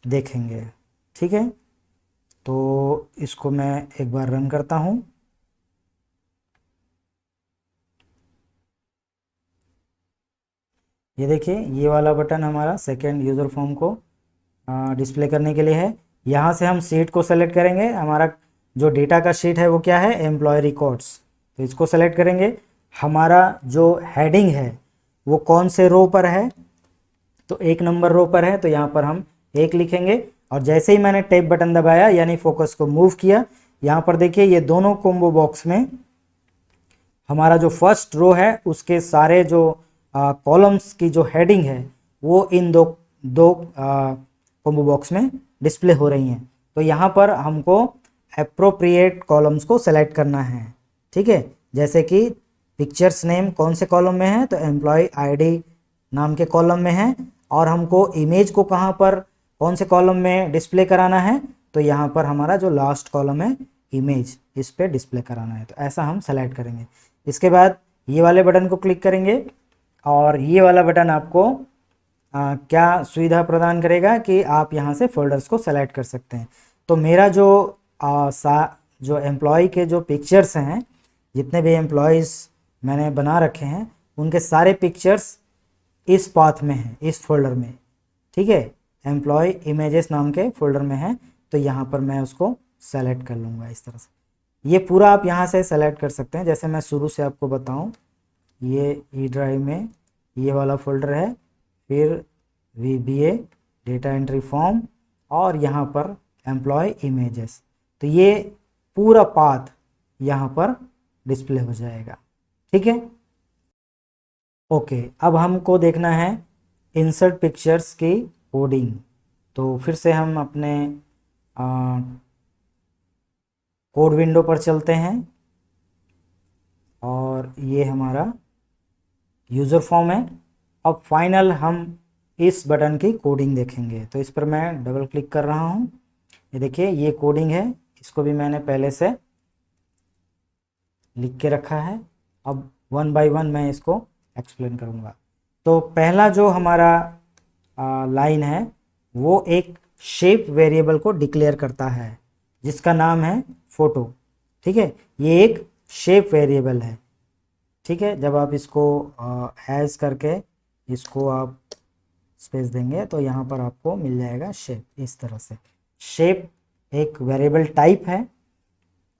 देखेंगे। ठीक है, तो इसको मैं एक बार रन करता हूँ। ये देखिए, ये वाला बटन हमारा सेकेंड यूज़र फॉर्म को डिस्प्ले करने के लिए है। यहाँ से हम शीट को सेलेक्ट करेंगे। हमारा जो डेटा का शीट है वो क्या है, एम्प्लॉय रिकॉर्ड्स, तो इसको सेलेक्ट करेंगे। हमारा जो हेडिंग है वो कौन से रो पर है, तो 1 नंबर रो पर है, तो यहाँ पर हम 1 लिखेंगे। और जैसे ही मैंने टैब बटन दबाया यानी फोकस को मूव किया, यहाँ पर देखिए ये दोनों कॉम्बो बॉक्स में हमारा जो फर्स्ट रो है उसके सारे जो कॉलम्स की जो हेडिंग है वो इन दो कॉम्बो बॉक्स में डिस्प्ले हो रही हैं। तो यहाँ पर हमको एप्रोप्रिएट कॉलम्स को सेलेक्ट करना है, ठीक है। जैसे कि पिक्चर्स नेम कौन से कॉलम में है, तो एम्प्लॉय आईडी नाम के कॉलम में है। और हमको इमेज को कहाँ पर कौन से कॉलम में डिस्प्ले कराना है, तो यहाँ पर हमारा जो लास्ट कॉलम है इमेज, इस पे डिस्प्ले कराना है। तो ऐसा हम सेलेक्ट करेंगे। इसके बाद ये वाले बटन को क्लिक करेंगे और ये वाला बटन आपको क्या सुविधा प्रदान करेगा कि आप यहाँ से फोल्डर्स को सेलेक्ट कर सकते हैं। तो मेरा जो एम्प्लॉय के जो पिक्चर्स हैं, जितने भी एम्प्लॉयज़ मैंने बना रखे हैं उनके सारे पिक्चर्स इस पाथ में हैं, इस फोल्डर में, ठीक है। एम्प्लॉय इमेजेस नाम के फोल्डर में है, तो यहाँ पर मैं उसको सेलेक्ट कर लूँगा इस तरह से। ये पूरा आप यहाँ से सेलेक्ट कर सकते हैं। जैसे मैं शुरू से आपको बताऊँ, ये ई ड्राइव में ये वाला फोल्डर है, फिर VBA डेटा एंट्री फॉर्म और यहाँ पर एम्प्लॉय इमेजेस, तो ये पूरा पाथ यहाँ पर डिस्प्ले हो जाएगा, ठीक है। ओके, अब हमको देखना है इंसर्ट पिक्चर्स की कोडिंग। तो फिर से हम अपने कोड विंडो पर चलते हैं और ये हमारा यूज़र फॉर्म है। अब फाइनल हम इस बटन की कोडिंग देखेंगे। तो इस पर मैं डबल क्लिक कर रहा हूँ। ये देखिए ये कोडिंग है, इसको भी मैंने पहले से लिख के रखा है। अब 1 बाय 1 मैं इसको एक्सप्लेन करूँगा। तो पहला जो हमारा लाइन है वो एक शेप वेरिएबल को डिक्लेयर करता है जिसका नाम है फ़ोटो, ठीक है। ये एक शेप वेरिएबल है, ठीक है। जब आप इसको हैज़ करके इसको आप स्पेस देंगे तो यहाँ पर आपको मिल जाएगा शेप। इस तरह से शेप एक वेरिएबल टाइप है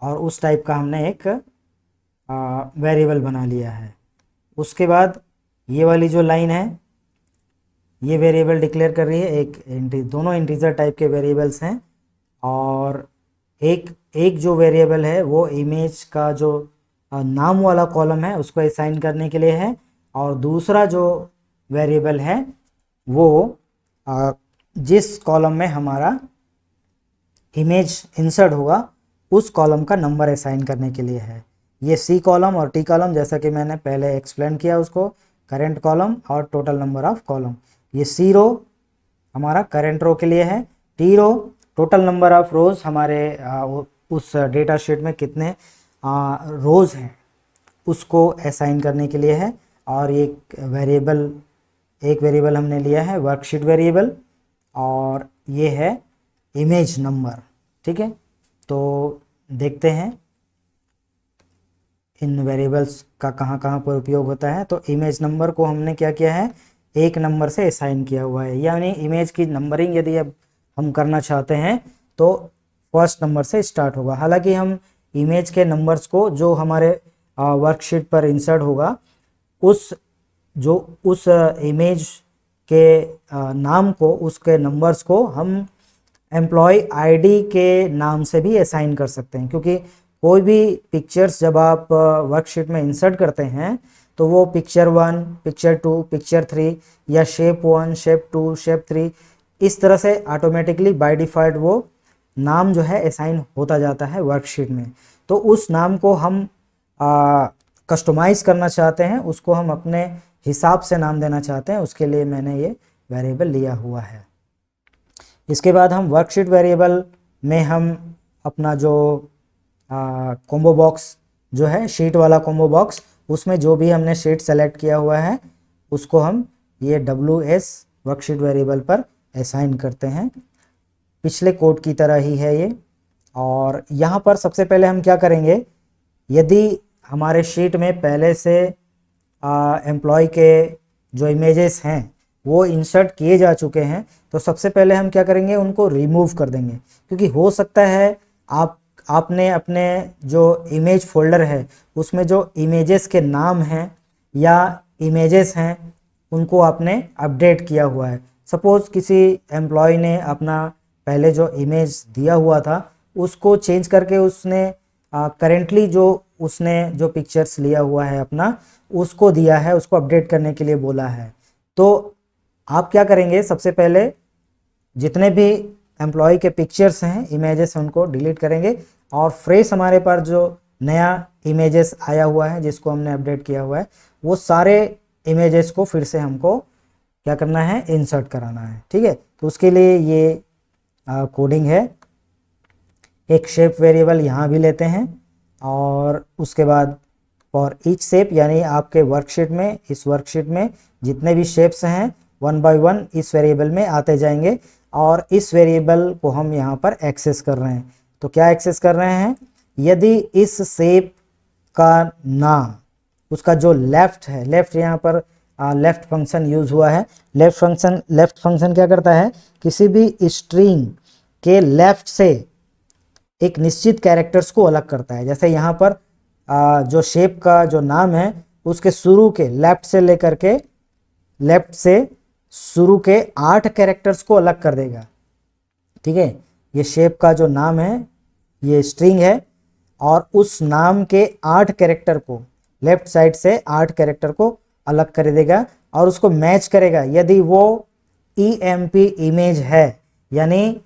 और उस टाइप का हमने एक वेरिएबल बना लिया है। उसके बाद ये वाली जो लाइन है ये वेरिएबल डिक्लेयर कर रही है, दोनों इंटीजर टाइप के वेरिएबल्स हैं। और एक जो वेरिएबल है वो इमेज का जो नाम वाला कॉलम है उसको असाइन करने के लिए है, और दूसरा जो वेरिएबल है वो जिस कॉलम में हमारा इमेज इंसर्ट होगा उस कॉलम का नंबर असाइन करने के लिए है। ये सी कॉलम और टी कॉलम, जैसा कि मैंने पहले एक्सप्लेन किया उसको, करेंट कॉलम और टोटल नंबर ऑफ कॉलम। ये सी रो हमारा करेंट रो के लिए है, T row total number of rows हमारे उस डेटा शीट में कितने रोज़ हैं उसको असाइन करने के लिए है। और एक वेरिएबल हमने लिया है वर्कशीट वेरिएबल, और ये है इमेज नंबर, ठीक है। तो देखते हैं इन वेरिएबल्स का कहाँ कहाँ पर उपयोग होता है। तो इमेज नंबर को हमने क्या किया है, 1 नंबर से असाइन किया हुआ है, यानी इमेज की नंबरिंग यदि अब हम करना चाहते हैं तो फर्स्ट नंबर से स्टार्ट होगा। हालांकि हम इमेज के नंबर्स को जो हमारे वर्कशीट पर इंसर्ट होगा उस इमेज के नाम को, उसके नंबर्स को हम एम्प्लॉय आईडी के नाम से भी असाइन कर सकते हैं। क्योंकि कोई भी पिक्चर्स जब आप वर्कशीट में इंसर्ट करते हैं तो वो पिक्चर 1, पिक्चर 2, पिक्चर 3 या शेप 1, शेप 2, शेप 3 इस तरह से ऑटोमेटिकली बाय डिफ़ॉल्ट वो नाम जो है असाइन होता जाता है वर्कशीट में। तो उस नाम को हम कस्टमाइज़ करना चाहते हैं, उसको हम अपने हिसाब से नाम देना चाहते हैं, उसके लिए मैंने ये वेरिएबल लिया हुआ है। इसके बाद हम वर्कशीट वेरिएबल में हम अपना जो कॉम्बो बॉक्स जो है शीट वाला कॉम्बो बॉक्स, उसमें जो भी हमने शीट सेलेक्ट किया हुआ है उसको हम ये WS वर्कशीट वेरिएबल पर असाइन करते हैं। पिछले कोड की तरह ही है ये। और यहाँ पर सबसे पहले हम क्या करेंगे, यदि हमारे शीट में पहले से एम्प्लॉय के जो इमेजेस हैं वो इंसर्ट किए जा चुके हैं, तो सबसे पहले हम क्या करेंगे, उनको रिमूव कर देंगे। क्योंकि हो सकता है आपने अपने जो इमेज फोल्डर है उसमें जो इमेजेस के नाम हैं या इमेजेस हैं उनको आपने अपडेट किया हुआ है। सपोज किसी एम्प्लॉय ने अपना पहले जो इमेज दिया हुआ था उसको चेंज करके उसने करेंटली जो उसने जो पिक्चर्स लिया हुआ है अपना उसको दिया है, उसको अपडेट करने के लिए बोला है। तो आप क्या करेंगे, सबसे पहले जितने भी एम्प्लॉय के पिक्चर्स हैं, इमेजेस हैं, उनको डिलीट करेंगे और फ्रेश हमारे पास जो नया इमेजेस आया हुआ है जिसको हमने अपडेट किया हुआ है वो सारे इमेजेस को फिर से हमको क्या करना है, इंसर्ट कराना है। ठीक है, तो उसके लिए ये कोडिंग है। एक शेप वेरिएबल यहाँ भी लेते हैं और उसके बाद फॉर ईच शेप, यानी आपके वर्कशीट में, इस वर्कशीट में जितने भी शेप्स हैं 1 बाय 1 इस वेरिएबल में आते जाएंगे और इस वेरिएबल को हम यहाँ पर एक्सेस कर रहे हैं। तो क्या एक्सेस कर रहे हैं, यदि इस शेप का नाम, उसका जो लेफ्ट है, लेफ्ट यहाँ पर लेफ्ट फंक्शन यूज हुआ है। लेफ्ट फंक्शन क्या करता है, किसी भी स्ट्रिंग के लेफ्ट से एक निश्चित कैरेक्टर्स को अलग करता है। जैसे यहाँ पर जो शेप का जो नाम है उसके शुरू के लेफ्ट से लेकर के लेफ्ट से शुरू के 8 कैरेक्टर्स को अलग कर देगा। ठीक है, ये शेप का जो नाम है ये स्ट्रिंग है और उस नाम के 8 कैरेक्टर को लेफ्ट साइड से 8 कैरेक्टर को अलग कर देगा और उसको मैच करेगा। यदि वो EMP इमेज है, यानी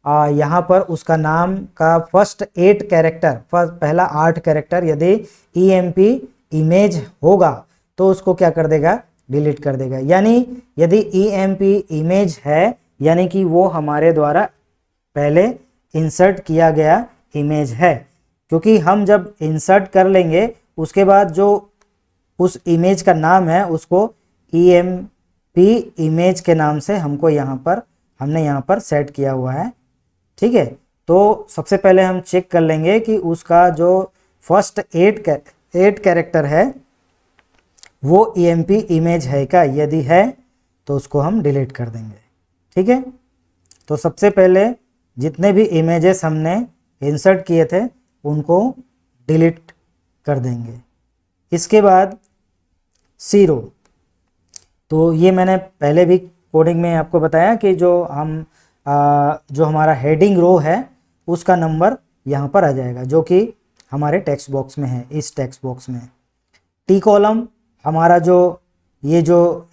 यहाँ पर उसका नाम का फर्स्ट 8 कैरेक्टर, पहला 8 कैरेक्टर यदि EMP इमेज होगा तो उसको क्या कर देगा, डिलीट कर देगा। यानी यदि EMP इमेज है यानी कि वो हमारे द्वारा पहले इंसर्ट किया गया इमेज है। क्योंकि हम जब इंसर्ट कर लेंगे उसके बाद जो उस इमेज का नाम है उसको EMP इमेज के नाम से हमने यहाँ पर सेट किया हुआ है। ठीक है, तो सबसे पहले हम चेक कर लेंगे कि उसका जो फर्स्ट 8 कैरेक्टर है वो EMP इमेज है क्या। यदि है तो उसको हम डिलीट कर देंगे। ठीक है, तो सबसे पहले जितने भी इमेजेस हमने इंसर्ट किए थे उनको डिलीट कर देंगे। इसके बाद 0, तो ये मैंने पहले भी कोडिंग में आपको बताया कि जो हमारा हेडिंग रो है उसका नंबर यहाँ पर आ जाएगा जो कि हमारे टेक्स्ट बॉक्स में है, इस टेक्स्ट बॉक्स में। T कॉलम हमारा जो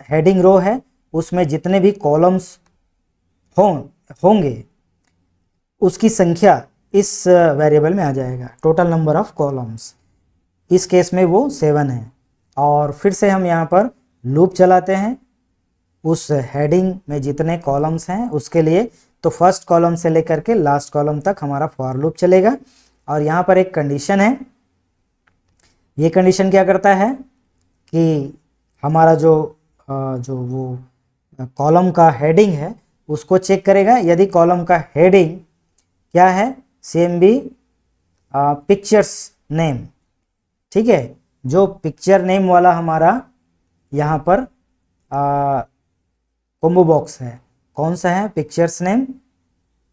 हेडिंग रो है उसमें जितने भी कॉलम्स होंगे उसकी संख्या इस वेरिएबल में आ जाएगा, टोटल नंबर ऑफ कॉलम्स। इस केस में वो 7 है। और फिर से हम यहाँ पर लूप चलाते हैं उस हेडिंग में जितने कॉलम्स हैं उसके लिए। तो फर्स्ट कॉलम से लेकर के लास्ट कॉलम तक हमारा फॉर लूप चलेगा। और यहाँ पर एक कंडीशन है, ये कंडीशन क्या करता है कि हमारा जो वो कॉलम का हेडिंग है उसको चेक करेगा। यदि कॉलम का हेडिंग क्या है, CMB पिक्चर्स नेम। ठीक है, जो पिक्चर नेम वाला हमारा यहाँ पर कॉम्बो बॉक्स है, कौन सा है, पिक्चर्स नेम।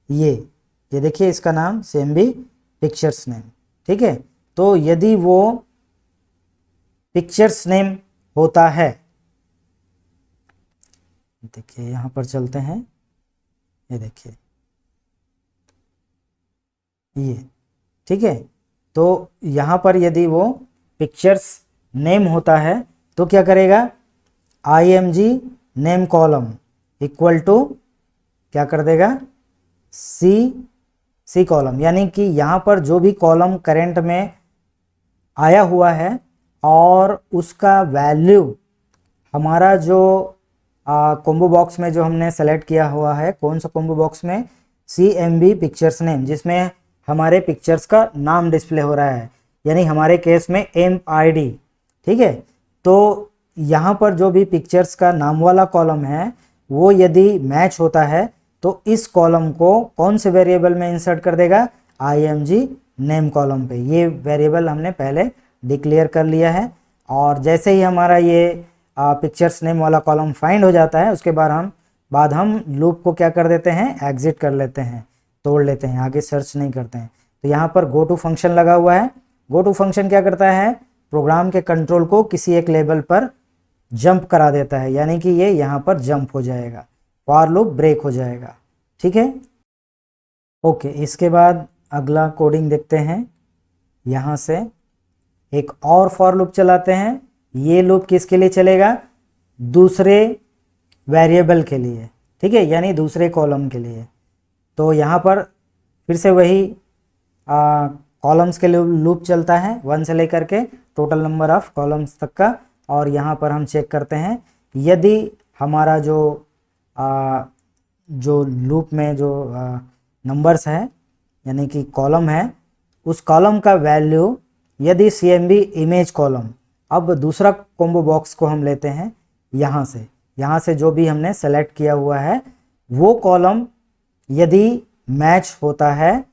ये देखिए इसका नाम CMB पिक्चर्स नेम। ठीक है, तो यदि वो पिक्चर्स नेम होता है, देखिए यहाँ पर चलते हैं, ये देखिए ये। ठीक है, तो यहाँ पर यदि वो पिक्चर्स नेम होता है तो क्या करेगा, IMG name column equal to क्या कर देगा, सी कॉलम। यानी कि यहाँ पर जो भी कॉलम करेंट में आया हुआ है और उसका वैल्यू हमारा जो कॉम्बो बॉक्स में जो हमने सेलेक्ट किया हुआ है, कौन सा कॉम्बो बॉक्स में, CMB पिक्चर्स नेम, जिसमें हमारे पिक्चर्स का नाम डिस्प्ले हो रहा है, यानी हमारे केस में MID। ठीक है, तो यहाँ पर जो भी पिक्चर्स का नाम वाला कॉलम है वो यदि मैच होता है तो इस कॉलम को कौन से वेरिएबल में इंसर्ट कर देगा, IMG नेम कॉलम पे। ये वेरिएबल हमने पहले डिक्लेयर कर लिया है और जैसे ही हमारा ये पिक्चर्स नेम वाला कॉलम फाइंड हो जाता है, उसके बाद हम लूप को क्या कर देते हैं, एग्जिट कर लेते हैं, तोड़ लेते हैं, आगे सर्च नहीं करते हैं। तो यहाँ पर गो टू फंक्शन लगा हुआ है। गो टू फंक्शन क्या करता है, प्रोग्राम के कंट्रोल को किसी एक लेवल पर जंप करा देता है, यानी कि ये यहाँ पर जंप हो जाएगा, फॉर लूप ब्रेक हो जाएगा। ठीक है, ओके। इसके बाद अगला कोडिंग देखते हैं। यहाँ से एक और फॉर लूप चलाते हैं। ये लूप किसके लिए चलेगा, दूसरे वेरिएबल के लिए, ठीक है, यानी दूसरे कॉलम के लिए। तो यहाँ पर फिर से वही कॉलम्स के लिए लूप चलता है, 1 से लेकर के टोटल नंबर ऑफ कॉलम्स तक का। और यहाँ पर हम चेक करते हैं यदि हमारा जो लूप में जो नंबर्स है यानी कि कॉलम है, उस कॉलम का वैल्यू यदि CMB इमेज कॉलम, अब दूसरा कॉम्बो बॉक्स को हम लेते हैं यहाँ से जो भी हमने सेलेक्ट किया हुआ है वो कॉलम यदि मैच होता है,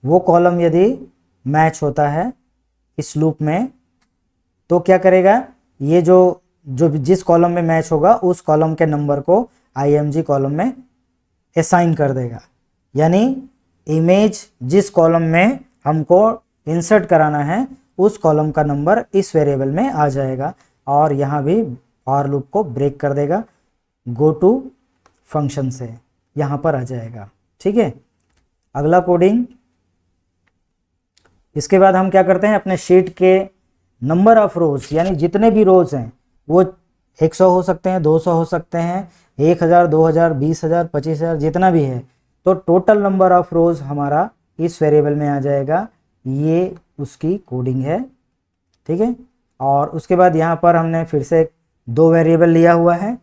वो कॉलम यदि मैच होता है इस लूप में, तो क्या करेगा, ये जो जिस कॉलम में मैच होगा उस कॉलम के नंबर को IMG कॉलम में असाइन कर देगा। यानी इमेज जिस कॉलम में हमको इंसर्ट कराना है उस कॉलम का नंबर इस वेरिएबल में आ जाएगा, और यहाँ भी फॉर लूप को ब्रेक कर देगा, गो टू फंक्शन से यहाँ पर आ जाएगा। ठीक है, अगला कोडिंग। इसके बाद हम क्या करते हैं, अपने शीट के नंबर ऑफ रोज, यानी जितने भी रोज हैं वो 100 हो सकते हैं, 200 हो सकते हैं, 1000, 2000, 20000, 25000, जितना भी है, तो टोटल नंबर ऑफ रोज हमारा इस वेरिएबल में आ जाएगा। ये उसकी कोडिंग है। ठीक है, और उसके बाद यहाँ पर हमने फिर से 2 वेरिएबल लिया हुआ है,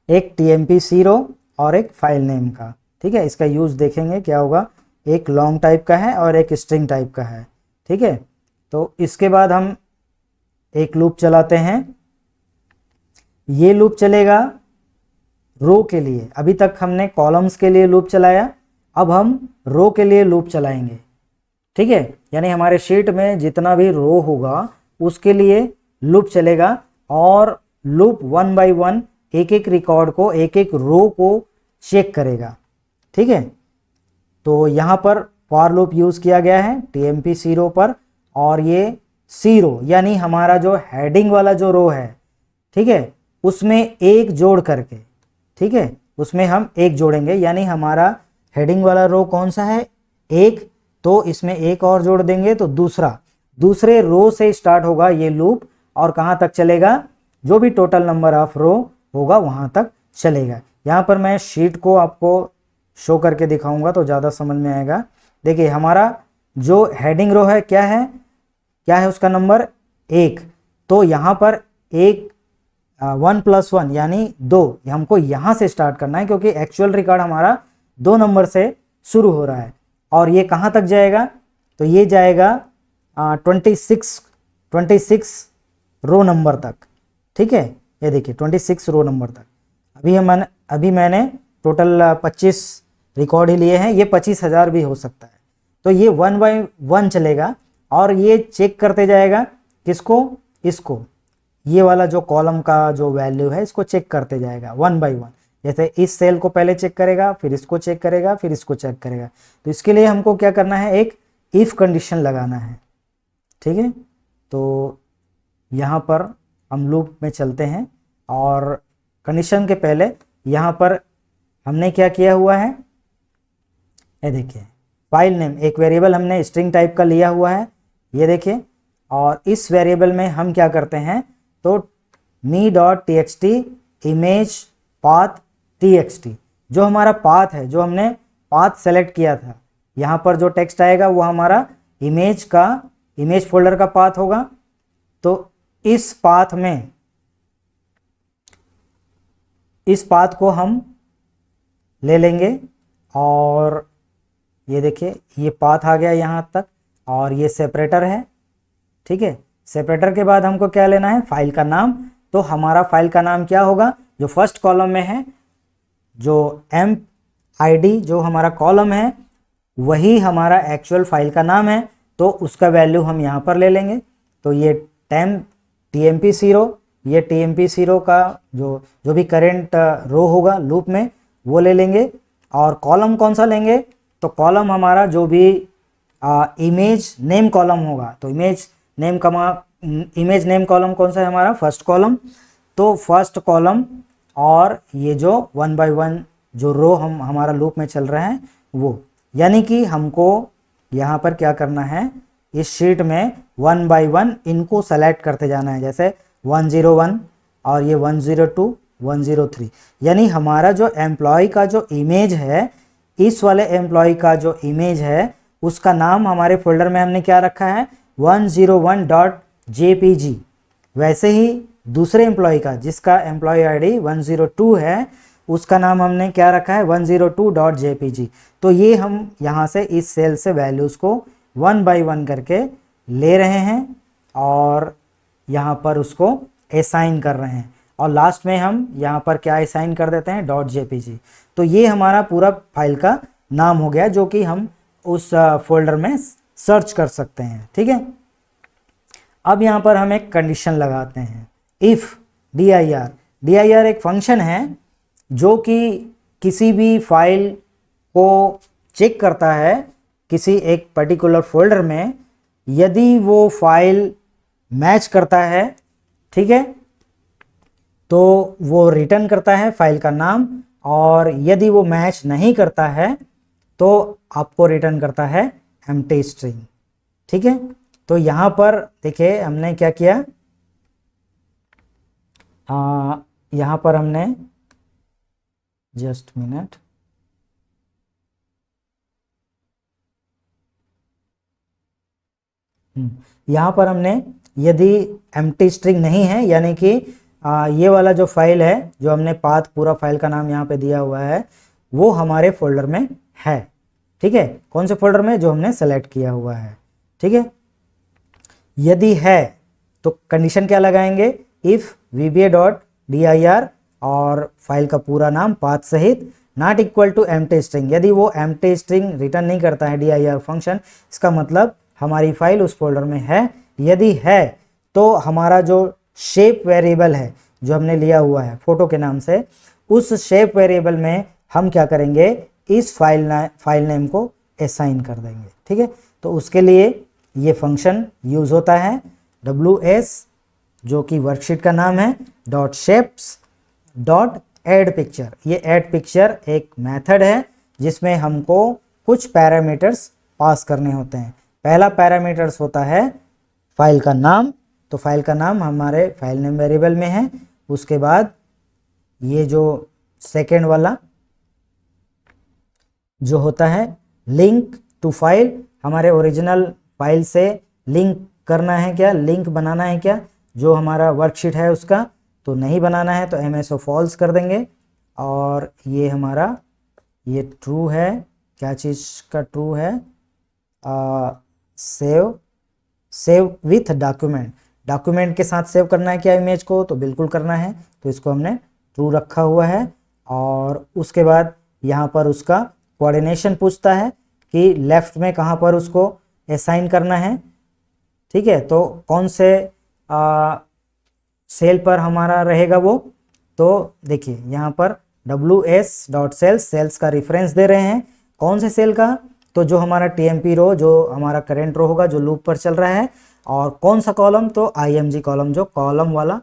एक TMP रो और एक फाइल नेम का। ठीक है, इसका यूज़ देखेंगे क्या होगा, एक लॉन्ग टाइप का है और एक स्ट्रिंग टाइप का है। ठीक है, तो इसके बाद हम एक लूप चलाते हैं। ये लूप चलेगा रो के लिए, अभी तक हमने कॉलम्स के लिए लूप चलाया, अब हम रो के लिए लूप चलाएंगे। ठीक है, यानी हमारे शीट में जितना भी रो होगा उसके लिए लूप चलेगा, और लूप 1 बाय 1 एक एक रिकॉर्ड को, एक एक रो को चेक करेगा। ठीक है, तो यहाँ पर फॉर लूप यूज़ किया गया है TMP रो पर, और ये सी रो यानी हमारा जो हेडिंग वाला जो रो है, ठीक है, उसमें एक जोड़ करके, ठीक है, उसमें हम एक जोड़ेंगे, यानी हमारा हेडिंग वाला रो कौन सा है, एक, तो इसमें एक और जोड़ देंगे तो दूसरे रो से स्टार्ट होगा ये लूप, और कहाँ तक चलेगा, जो भी टोटल नंबर ऑफ रो होगा वहाँ तक चलेगा। यहाँ पर मैं शीट को आपको शो करके दिखाऊंगा तो ज़्यादा समझ में आएगा। देखिए हमारा जो हेडिंग रो है क्या है उसका नंबर 1, तो यहाँ पर 1 + 1 यानी 2, हमको यहाँ से स्टार्ट करना है क्योंकि एक्चुअल रिकॉर्ड हमारा 2 नंबर से शुरू हो रहा है। और ये कहाँ तक जाएगा, तो ये जाएगा 26 रो नंबर तक। ठीक है, ये देखिए 26 रो नंबर तक। अभी मैंने टोटल 25 रिकॉर्ड ही लिए हैं, ये 25,000 भी हो सकता है। तो ये 1 बाय 1 चलेगा, और ये चेक करते जाएगा किसको, इसको, ये वाला जो कॉलम का जो वैल्यू है इसको चेक करते जाएगा 1 बाय 1। जैसे इस सेल को पहले चेक करेगा, फिर इसको चेक करेगा, फिर इसको चेक करेगा। तो इसके लिए हमको क्या करना है, एक इफ कंडीशन लगाना है। ठीक है, तो यहाँ पर हम लूप में चलते हैं, और कंडीशन के पहले यहाँ पर हमने क्या किया हुआ है, ये देखिए फाइल नेम, एक वेरिएबल हमने स्ट्रिंग टाइप का लिया हुआ है, ये देखिए। और इस वेरिएबल में हम क्या करते हैं, तो me.txt इमेज पाथ txt, जो हमारा पाथ है, जो हमने पाथ सेलेक्ट किया था, यहाँ पर जो टेक्स्ट आएगा वो हमारा इमेज फोल्डर का पाथ होगा। तो इस पाथ को हम ले लेंगे, और ये देखिए ये पाथ आ गया यहाँ तक, और ये सेपरेटर है। ठीक है, सेपरेटर के बाद हमको क्या लेना है, फाइल का नाम। तो हमारा फाइल का नाम क्या होगा, जो फर्स्ट कॉलम में है, जो MID जो हमारा कॉलम है वही हमारा एक्चुअल फाइल का नाम है, तो उसका वैल्यू हम यहाँ पर ले लेंगे। तो ये TMP0, ये TMP0 का जो भी करेंट रो होगा लूप में वो ले लेंगे। और कॉलम कौन सा लेंगे, तो कॉलम हमारा जो भी इमेज नेम कॉलम होगा, तो इमेज नेम कॉलम कौन सा है हमारा, फर्स्ट कॉलम। तो फर्स्ट कॉलम और ये जो 1 बाय 1 जो रो हमारा लूप में चल रहा है वो, यानी कि हमको यहाँ पर क्या करना है, इस शीट में 1 बाय 1 इनको सेलेक्ट करते जाना है, जैसे 101 और ये 102 103। यानी हमारा जो एम्प्लॉय का जो इमेज है, इस वाले एम्प्लॉय का जो इमेज है उसका नाम हमारे फोल्डर में हमने क्या रखा है, 101.jpg। वैसे ही दूसरे एम्प्लॉय का जिसका एम्प्लॉय आईडी 102 है, उसका नाम हमने क्या रखा है, 102.jpg। तो ये हम यहाँ से इस सेल से वैल्यूज़ को 1 बाय 1 करके ले रहे हैं और यहाँ पर उसको असाइन कर रहे हैं, और लास्ट में हम यहाँ पर क्या असाइन कर देते हैं, .jpg। तो ये हमारा पूरा फाइल का नाम हो गया, जो कि हम उस फोल्डर में सर्च कर सकते हैं। ठीक है, अब यहाँ पर हम एक कंडीशन लगाते हैं, इफ़ dir एक फंक्शन है जो कि किसी भी फाइल को चेक करता है किसी एक पर्टिकुलर फोल्डर में। यदि वो फाइल मैच करता है, ठीक है, तो वो रिटर्न करता है फाइल का नाम, और यदि वो मैच नहीं करता है तो आपको रिटर्न करता है एम्प्टी स्ट्रिंग। ठीक है, तो यहाँ पर देखिए हमने क्या किया, यहाँ पर हमने जस्ट मिनट, यहाँ पर हमने यदि एम्प्टी स्ट्रिंग नहीं है, यानी कि ये वाला जो फाइल है, जो हमने पाथ पूरा फाइल का नाम यहाँ पे दिया हुआ है, वो हमारे फोल्डर में है। ठीक है, कौन से फोल्डर में, जो हमने सेलेक्ट किया हुआ है। ठीक है, यदि है तो कंडीशन क्या लगाएंगे, इफ vba.dir और फाइल का पूरा नाम पाथ सहित not equal to empty string. यदि वो एम्प्टी स्ट्रिंग रिटर्न नहीं करता है dir फंक्शन, इसका मतलब हमारी फाइल उस फोल्डर में है। यदि है तो हमारा जो शेप वेरिएबल है जो हमने लिया हुआ है फोटो के नाम से, उस शेप वेरिएबल में हम क्या करेंगे, इस फाइल नेम को असाइन कर देंगे। ठीक है, तो उसके लिए ये फंक्शन यूज होता है ws, जो कि वर्कशीट का नाम है, .shapes.addPicture। ये ऐड पिक्चर एक मेथड है जिसमें हमको कुछ पैरामीटर्स पास करने होते हैं। पहला पैरामीटर्स होता है फाइल का नाम, तो फाइल का नाम हमारे फाइल नेम वेरिएबल में है। उसके बाद ये जो सेकेंड वाला जो होता है लिंक टू फाइल, हमारे ओरिजिनल फाइल से लिंक करना है क्या, लिंक बनाना है क्या, जो हमारा वर्कशीट है उसका, तो नहीं बनाना है तो MSO फॉल्स कर देंगे। और ये हमारा ये ट्रू है, क्या चीज़ का ट्रू है, सेव विथ डॉक्यूमेंट के साथ सेव करना है क्या इमेज को, तो बिल्कुल करना है, तो इसको हमने ट्रू रखा हुआ है। और उसके बाद यहाँ पर उसका कोऑर्डिनेशन पूछता है कि लेफ्ट में कहाँ पर उसको असाइन करना है। ठीक है, तो कौन से सेल पर हमारा रहेगा वो, तो देखिए यहाँ पर ws.cells सेल्स का रेफरेंस दे रहे हैं, कौन से सेल का, तो जो हमारा TMP रो, जो हमारा करेंट रो होगा जो लूप पर चल रहा है। और कौन सा कॉलम, तो IMG कॉलम, जो कॉलम वाला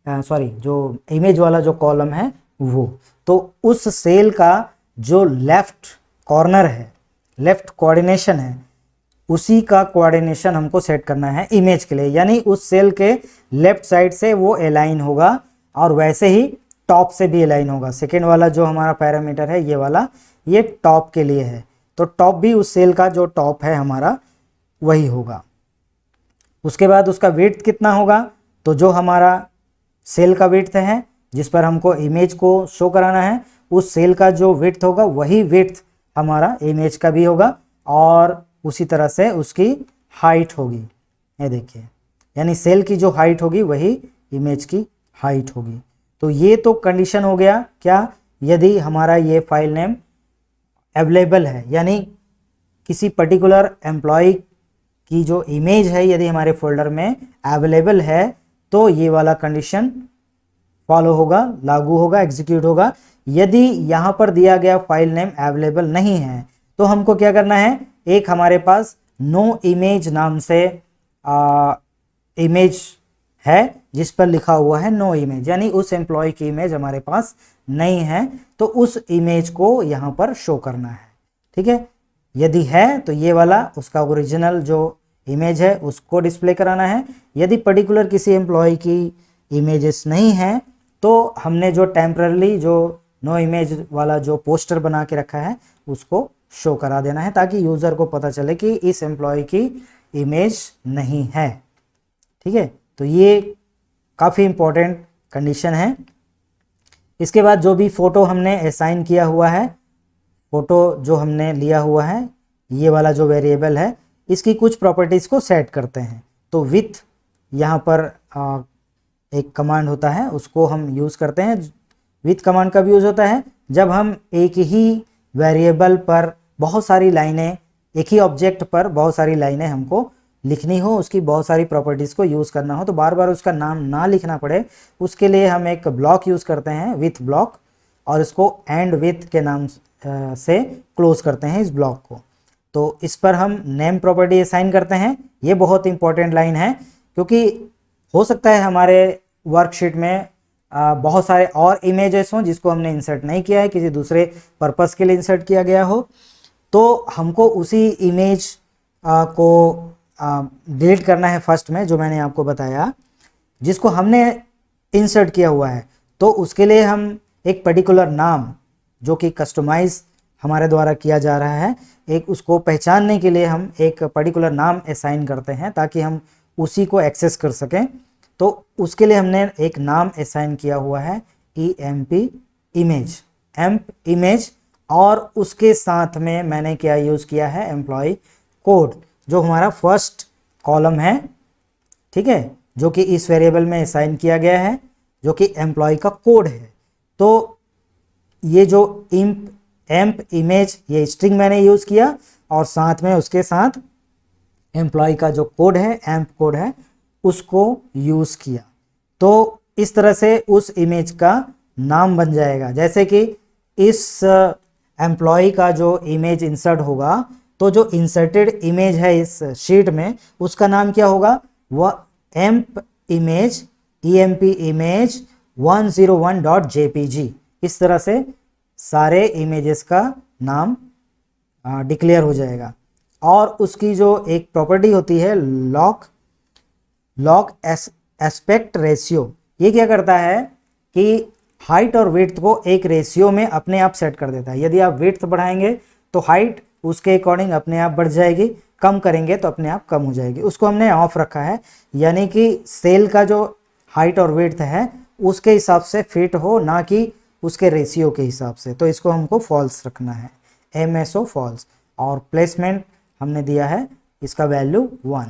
जो इमेज वाला जो कॉलम है वो, तो उस सेल का जो लेफ्ट कॉर्नर है, लेफ्ट कोऑर्डिनेशन है, उसी का कोऑर्डिनेशन हमको सेट करना है इमेज के लिए, यानी उस सेल के लेफ्ट साइड से वो अलाइन होगा और वैसे ही टॉप से भी अलाइन होगा। सेकेंड वाला जो हमारा पैरामीटर है ये वाला, ये टॉप के लिए है, तो टॉप भी उस सेल का जो टॉप है हमारा वही होगा। उसके बाद उसका विड्थ कितना होगा, तो जो हमारा सेल का विड्थ है जिस पर हमको इमेज को शो कराना है, उस सेल का जो विड्थ होगा वही विड्थ हमारा इमेज का भी होगा, और उसी तरह से उसकी हाइट होगी। ये देखिए, यानी सेल की जो हाइट होगी वही इमेज की हाइट होगी। तो ये तो कंडीशन हो गया क्या, यदि हमारा ये फाइल नेम अवेलेबल है, यानी किसी पर्टिकुलर एम्प्लॉय की जो इमेज है यदि हमारे फोल्डर में अवेलेबल है, तो ये वाला कंडीशन फॉलो होगा, लागू होगा, एग्जीक्यूट होगा। यदि यहाँ पर दिया गया फाइल नेम अवेलेबल नहीं है तो हमको क्या करना है, एक हमारे पास नो इमेज नाम से इमेज है जिस पर लिखा हुआ है नो इमेज, यानी उस एम्प्लॉय की इमेज हमारे पास नहीं है, तो उस इमेज को यहाँ पर शो करना है। ठीक है, यदि है तो ये वाला उसका ओरिजिनल जो इमेज है उसको डिस्प्ले कराना है। यदि पर्टिकुलर किसी एम्प्लॉय की इमेजेस नहीं है तो हमने जो टेम्पररी जो नो इमेज वाला जो पोस्टर बना के रखा है उसको शो करा देना है, ताकि यूज़र को पता चले कि इस एम्प्लॉय की इमेज नहीं है। ठीक है, तो ये काफ़ी इम्पोर्टेंट कंडीशन है। इसके बाद जो भी फ़ोटो हमने असाइन किया हुआ है, फ़ोटो जो हमने लिया हुआ है, ये वाला जो वेरिएबल है, इसकी कुछ प्रॉपर्टीज़ को सेट करते हैं। तो विथ यहाँ पर एक कमांड होता है, उसको हम यूज़ करते हैं। विथ कमांड का भी यूज़ होता है जब हम एक ही वेरिएबल पर बहुत सारी लाइनें, एक ही ऑब्जेक्ट पर बहुत सारी लाइनें हमको लिखनी हो, उसकी बहुत सारी प्रॉपर्टीज़ को यूज़ करना हो, तो बार बार उसका नाम ना लिखना पड़े, उसके लिए हम एक ब्लॉक यूज़ करते हैं, विथ ब्लॉक, और इसको एंड विथ के नाम से क्लोज करते हैं इस ब्लॉक को। तो इस पर हम नेम प्रॉपर्टी असाइन करते हैं। ये बहुत इंपॉर्टेंट लाइन है, क्योंकि हो सकता है हमारे वर्कशीट में बहुत सारे और इमेजेस हों जिसको हमने इंसर्ट नहीं किया है, किसी दूसरे पर्पस के लिए इंसर्ट किया गया हो, तो हमको उसी इमेज को डिलीट करना है फर्स्ट में, जो मैंने आपको बताया, जिसको हमने इंसर्ट किया हुआ है। तो उसके लिए हम एक पर्टिकुलर नाम जो कि कस्टमाइज हमारे द्वारा किया जा रहा है, एक उसको पहचानने के लिए हम एक पर्टिकुलर नाम असाइन करते हैं ताकि हम उसी को एक्सेस कर सकें। तो उसके लिए हमने एक नाम असाइन किया हुआ है EMP इमेज, एम्प इमेज, और उसके साथ में मैंने क्या यूज़ किया है, एम्प्लॉय कोड, जो हमारा फर्स्ट कॉलम है। ठीक है, जो कि इस वेरिएबल में असाइन किया गया है, जो कि एम्प्लॉय का कोड है। तो ये जो एम्प इमेज, ये स्ट्रिंग मैंने यूज़ किया, और साथ में उसके साथ एम्प्लॉय का जो कोड है, एम्प कोड है, उसको यूज़ किया। तो इस तरह से उस इमेज का नाम बन जाएगा। जैसे कि इस एम्प्लॉय का जो इमेज इंसर्ट होगा, तो जो इंसर्टेड इमेज है इस शीट में, उसका नाम क्या होगा, वह amp image, EMP image 101.jpg। इस तरह से सारे इमेजेस का नाम डिक्लेयर हो जाएगा। और उसकी जो एक प्रॉपर्टी होती है लॉक एस्पेक्ट रेशियो, ये क्या करता है कि हाइट और विड्थ को एक रेशियो में अपने आप सेट कर देता है। यदि आप विड्थ बढ़ाएंगे तो हाइट उसके अकॉर्डिंग अपने आप बढ़ जाएगी, कम करेंगे तो अपने आप कम हो जाएगी। उसको हमने ऑफ रखा है, यानी कि सेल का जो हाइट और विड्थ है उसके हिसाब से फिट हो, ना कि उसके रेशियो के हिसाब से। तो इसको हमको फॉल्स रखना है, MSO फॉल्स। और प्लेसमेंट हमने दिया है इसका वैल्यू 1।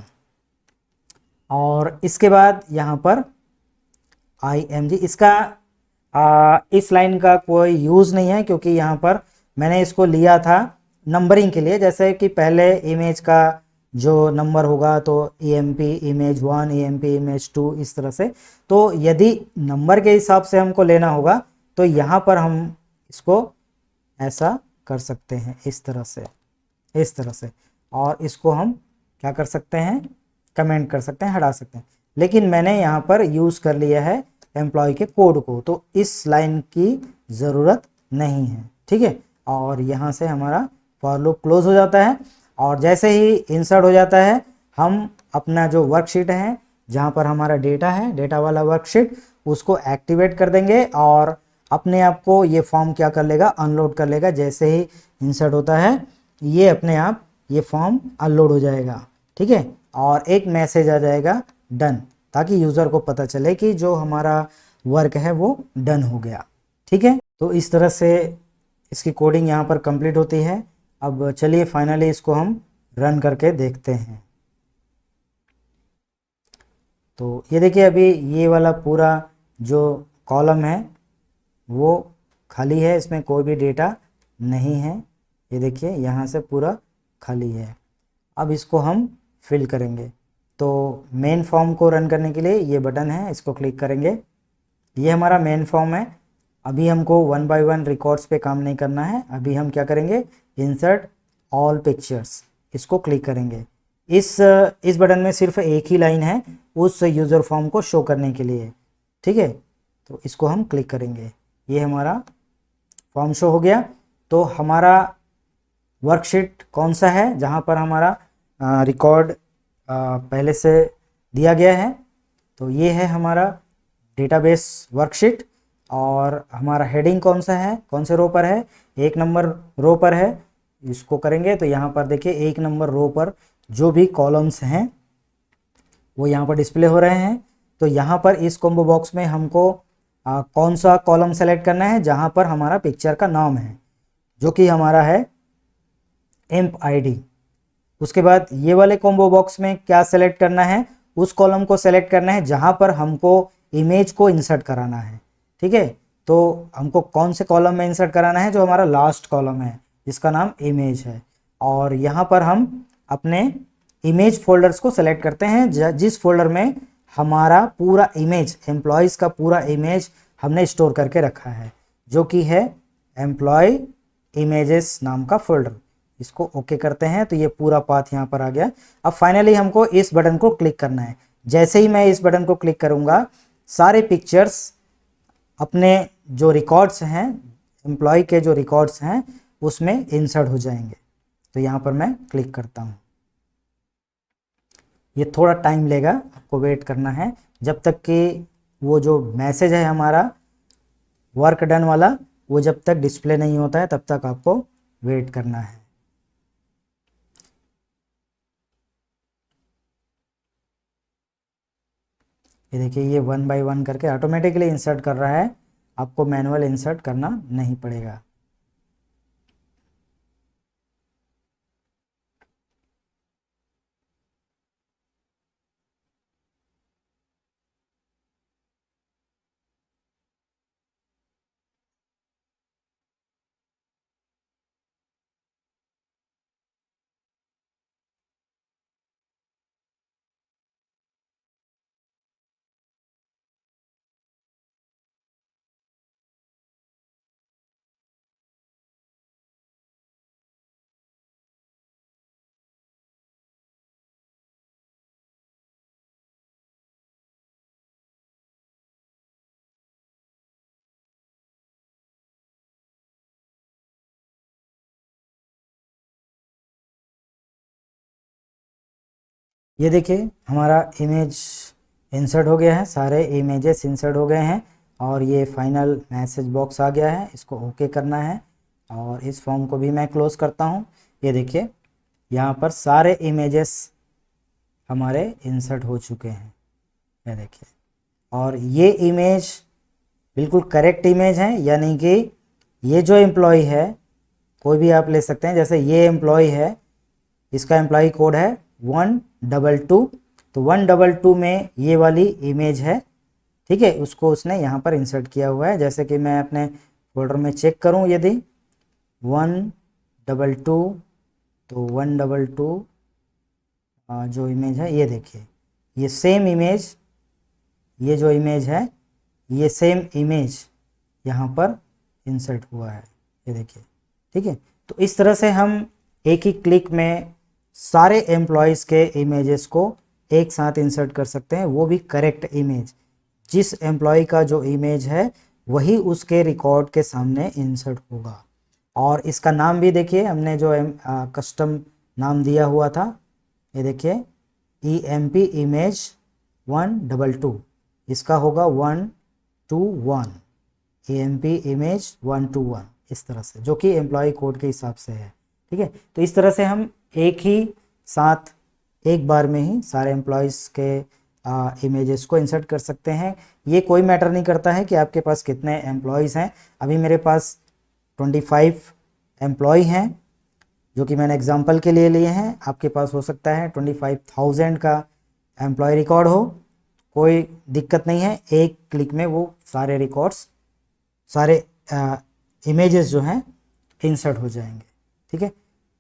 और इसके बाद यहाँ पर IMG, इसका इस लाइन का कोई यूज़ नहीं है, क्योंकि यहाँ पर मैंने इसको लिया था नंबरिंग के लिए। जैसे कि पहले इमेज का जो नंबर होगा तो EMP इमेज 1, EMP इमेज 2, इस तरह से। तो यदि नंबर के हिसाब से हमको लेना होगा तो यहाँ पर हम इसको ऐसा कर सकते हैं, इस तरह से, और इसको हम क्या कर सकते हैं, कमेंट कर सकते हैं, हटा सकते हैं। लेकिन मैंने यहाँ पर यूज़ कर लिया है एम्प्लॉय के कोड को, तो इस लाइन की ज़रूरत नहीं है। ठीक है, और यहाँ से हमारा फॉर लूप क्लोज हो जाता है। और जैसे ही इंसर्ट हो जाता है, हम अपना जो वर्कशीट है जहाँ पर हमारा डेटा है, डेटा वाला वर्कशीट, उसको एक्टिवेट कर देंगे, और अपने आप को ये फॉर्म क्या कर लेगा, अनलोड कर लेगा। जैसे ही इंसर्ट होता है ये अपने आप ये फॉर्म अनलोड हो जाएगा। ठीक है, और एक मैसेज आ जाएगा डन, ताकि यूज़र को पता चले कि जो हमारा वर्क है वो डन हो गया। ठीक है, तो इस तरह से इसकी कोडिंग यहाँ पर कंप्लीट होती है। अब चलिए फाइनली इसको हम रन करके देखते हैं। तो ये देखिए, अभी ये वाला पूरा जो कॉलम है वो खाली है, इसमें कोई भी डेटा नहीं है। ये देखिए यहाँ से पूरा खाली है। अब इसको हम फिल करेंगे। तो मेन फॉर्म को रन करने के लिए ये बटन है, इसको क्लिक करेंगे। ये हमारा मेन फॉर्म है। अभी हमको 1 बाय 1 रिकॉर्ड्स पे काम नहीं करना है। अभी हम क्या करेंगे, इंसर्ट ऑल पिक्चर्स, इसको क्लिक करेंगे। इस बटन में सिर्फ एक ही लाइन है उस यूज़र फॉर्म को शो करने के लिए, ठीक है। तो इसको हम क्लिक करेंगे, ये हमारा फॉर्म शो हो गया। तो हमारा वर्कशीट कौन सा है जहाँ पर हमारा रिकॉर्ड पहले से दिया गया है, तो ये है हमारा डेटाबेस वर्कशीट। और हमारा हेडिंग कौन सा है, कौन से रो पर है, 1 नंबर रो पर है। इसको करेंगे तो यहाँ पर देखिए 1 नंबर रो पर जो भी कॉलम्स हैं वो यहाँ पर डिस्प्ले हो रहे हैं। तो यहाँ पर इस कॉम्बो बॉक्स में हमको कौन सा कॉलम सेलेक्ट करना है जहाँ पर हमारा पिक्चर का नाम है, जो कि हमारा है एम्प आईडी। उसके बाद ये वाले कॉम्बो बॉक्स में क्या सेलेक्ट करना है, उस कॉलम को सेलेक्ट करना है जहाँ पर हमको इमेज को इंसर्ट कराना है, ठीक है। तो हमको कौन से कॉलम में इंसर्ट कराना है, जो हमारा लास्ट कॉलम है जिसका नाम इमेज है। और यहाँ पर हम अपने इमेज फोल्डर्स को सेलेक्ट करते हैं, जिस फोल्डर में हमारा पूरा इमेज, एम्प्लॉयज़ का पूरा इमेज हमने स्टोर करके रखा है, जो कि है एम्प्लॉय इमेजेस नाम का फोल्डर। इसको ओके करते हैं तो ये पूरा पाथ यहाँ पर आ गया। अब फाइनली हमको इस बटन को क्लिक करना है। जैसे ही मैं इस बटन को क्लिक करूँगा, सारे पिक्चर्स अपने जो रिकॉर्ड्स हैं, एम्प्लॉय के जो रिकॉर्ड्स हैं, उसमें इंसर्ट हो जाएंगे। तो यहाँ पर मैं क्लिक करता हूँ। ये थोड़ा टाइम लेगा, आपको वेट करना है जब तक कि वो जो मैसेज है हमारा वर्क डन वाला, वो जब तक डिस्प्ले नहीं होता है तब तक आपको वेट करना है। ये देखिए, ये 1 बाय 1 करके ऑटोमेटिकली इंसर्ट कर रहा है, आपको मैनुअल इंसर्ट करना नहीं पड़ेगा। ये देखिए, हमारा इमेज इंसर्ट हो गया है, सारे इमेजेस इंसर्ट हो गए हैं और ये फाइनल मैसेज बॉक्स आ गया है। इसको ओके करना है और इस फॉर्म को भी मैं क्लोज करता हूँ। ये देखिए, यहाँ पर सारे इमेजेस हमारे इंसर्ट हो चुके हैं, ये देखिए। और ये इमेज बिल्कुल करेक्ट इमेज है, यानी कि ये जो एम्प्लॉय है, कोई भी आप ले सकते हैं। जैसे ये एम्प्लॉय है, इसका एम्प्लॉय कोड है 122, तो 122 में ये वाली इमेज है, ठीक है। उसको उसने यहाँ पर इंसर्ट किया हुआ है। जैसे कि मैं अपने फोल्डर में चेक करूँ, यदि 122, तो 122 जो इमेज है, ये देखिए, ये सेम इमेज, ये जो इमेज है, ये सेम इमेज यहाँ पर इंसर्ट हुआ है, ये देखिए, ठीक है। तो इस तरह से हम एक ही क्लिक में सारे एम्प्लॉयज़ के इमेजेस को एक साथ इंसर्ट कर सकते हैं, वो भी करेक्ट इमेज। जिस एम्प्लॉय का जो इमेज है वही उसके रिकॉर्ड के सामने इंसर्ट होगा। और इसका नाम भी देखिए, हमने जो कस्टम नाम दिया हुआ था, ये देखिए, EMP इमेज 122, इसका होगा 121, EMP इमेज 121, इस तरह से, जो कि एम्प्लॉय कोड के हिसाब से है, ठीक है। तो इस तरह से हम एक ही साथ एक बार में ही सारे एम्प्लॉयज़ के इमेजेस को इंसर्ट कर सकते हैं। ये कोई मैटर नहीं करता है कि आपके पास कितने एम्प्लॉयज़ हैं। अभी मेरे पास 25 एम्प्लॉय हैं, जो कि मैंने एग्जांपल के लिए लिए हैं। आपके पास हो सकता है 25,000 का एम्प्लॉय रिकॉर्ड हो, कोई दिक्कत नहीं है, एक क्लिक में वो सारे रिकॉर्ड्स, सारे इमेजेस जो हैं इंसर्ट हो जाएंगे, ठीक है।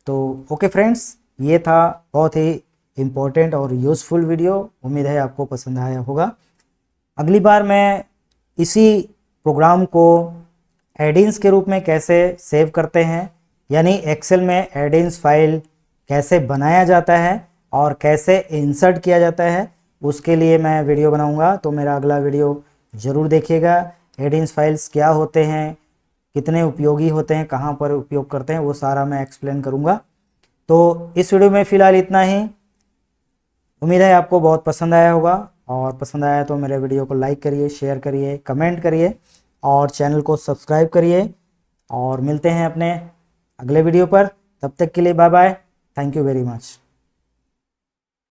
तो ओके फ्रेंड्स, ये था बहुत ही इम्पोर्टेंट और यूज़फुल वीडियो। उम्मीद है आपको पसंद आया होगा। अगली बार मैं इसी प्रोग्राम को एडिंस के रूप में कैसे सेव करते हैं, यानी एक्सेल में एडिंस फाइल कैसे बनाया जाता है और कैसे इंसर्ट किया जाता है, उसके लिए मैं वीडियो बनाऊंगा। तो मेरा अगला वीडियो ज़रूर देखिएगा। एडिंस फाइल्स क्या होते हैं, कितने उपयोगी होते हैं, कहाँ पर उपयोग करते हैं, वो सारा मैं एक्सप्लेन करूंगा। तो इस वीडियो में फ़िलहाल इतना ही। उम्मीद है आपको बहुत पसंद आया होगा, और पसंद आया तो मेरे वीडियो को लाइक करिए, शेयर करिए, कमेंट करिए और चैनल को सब्सक्राइब करिए। और मिलते हैं अपने अगले वीडियो पर। तब तक के लिए bye bye. Thank you very much.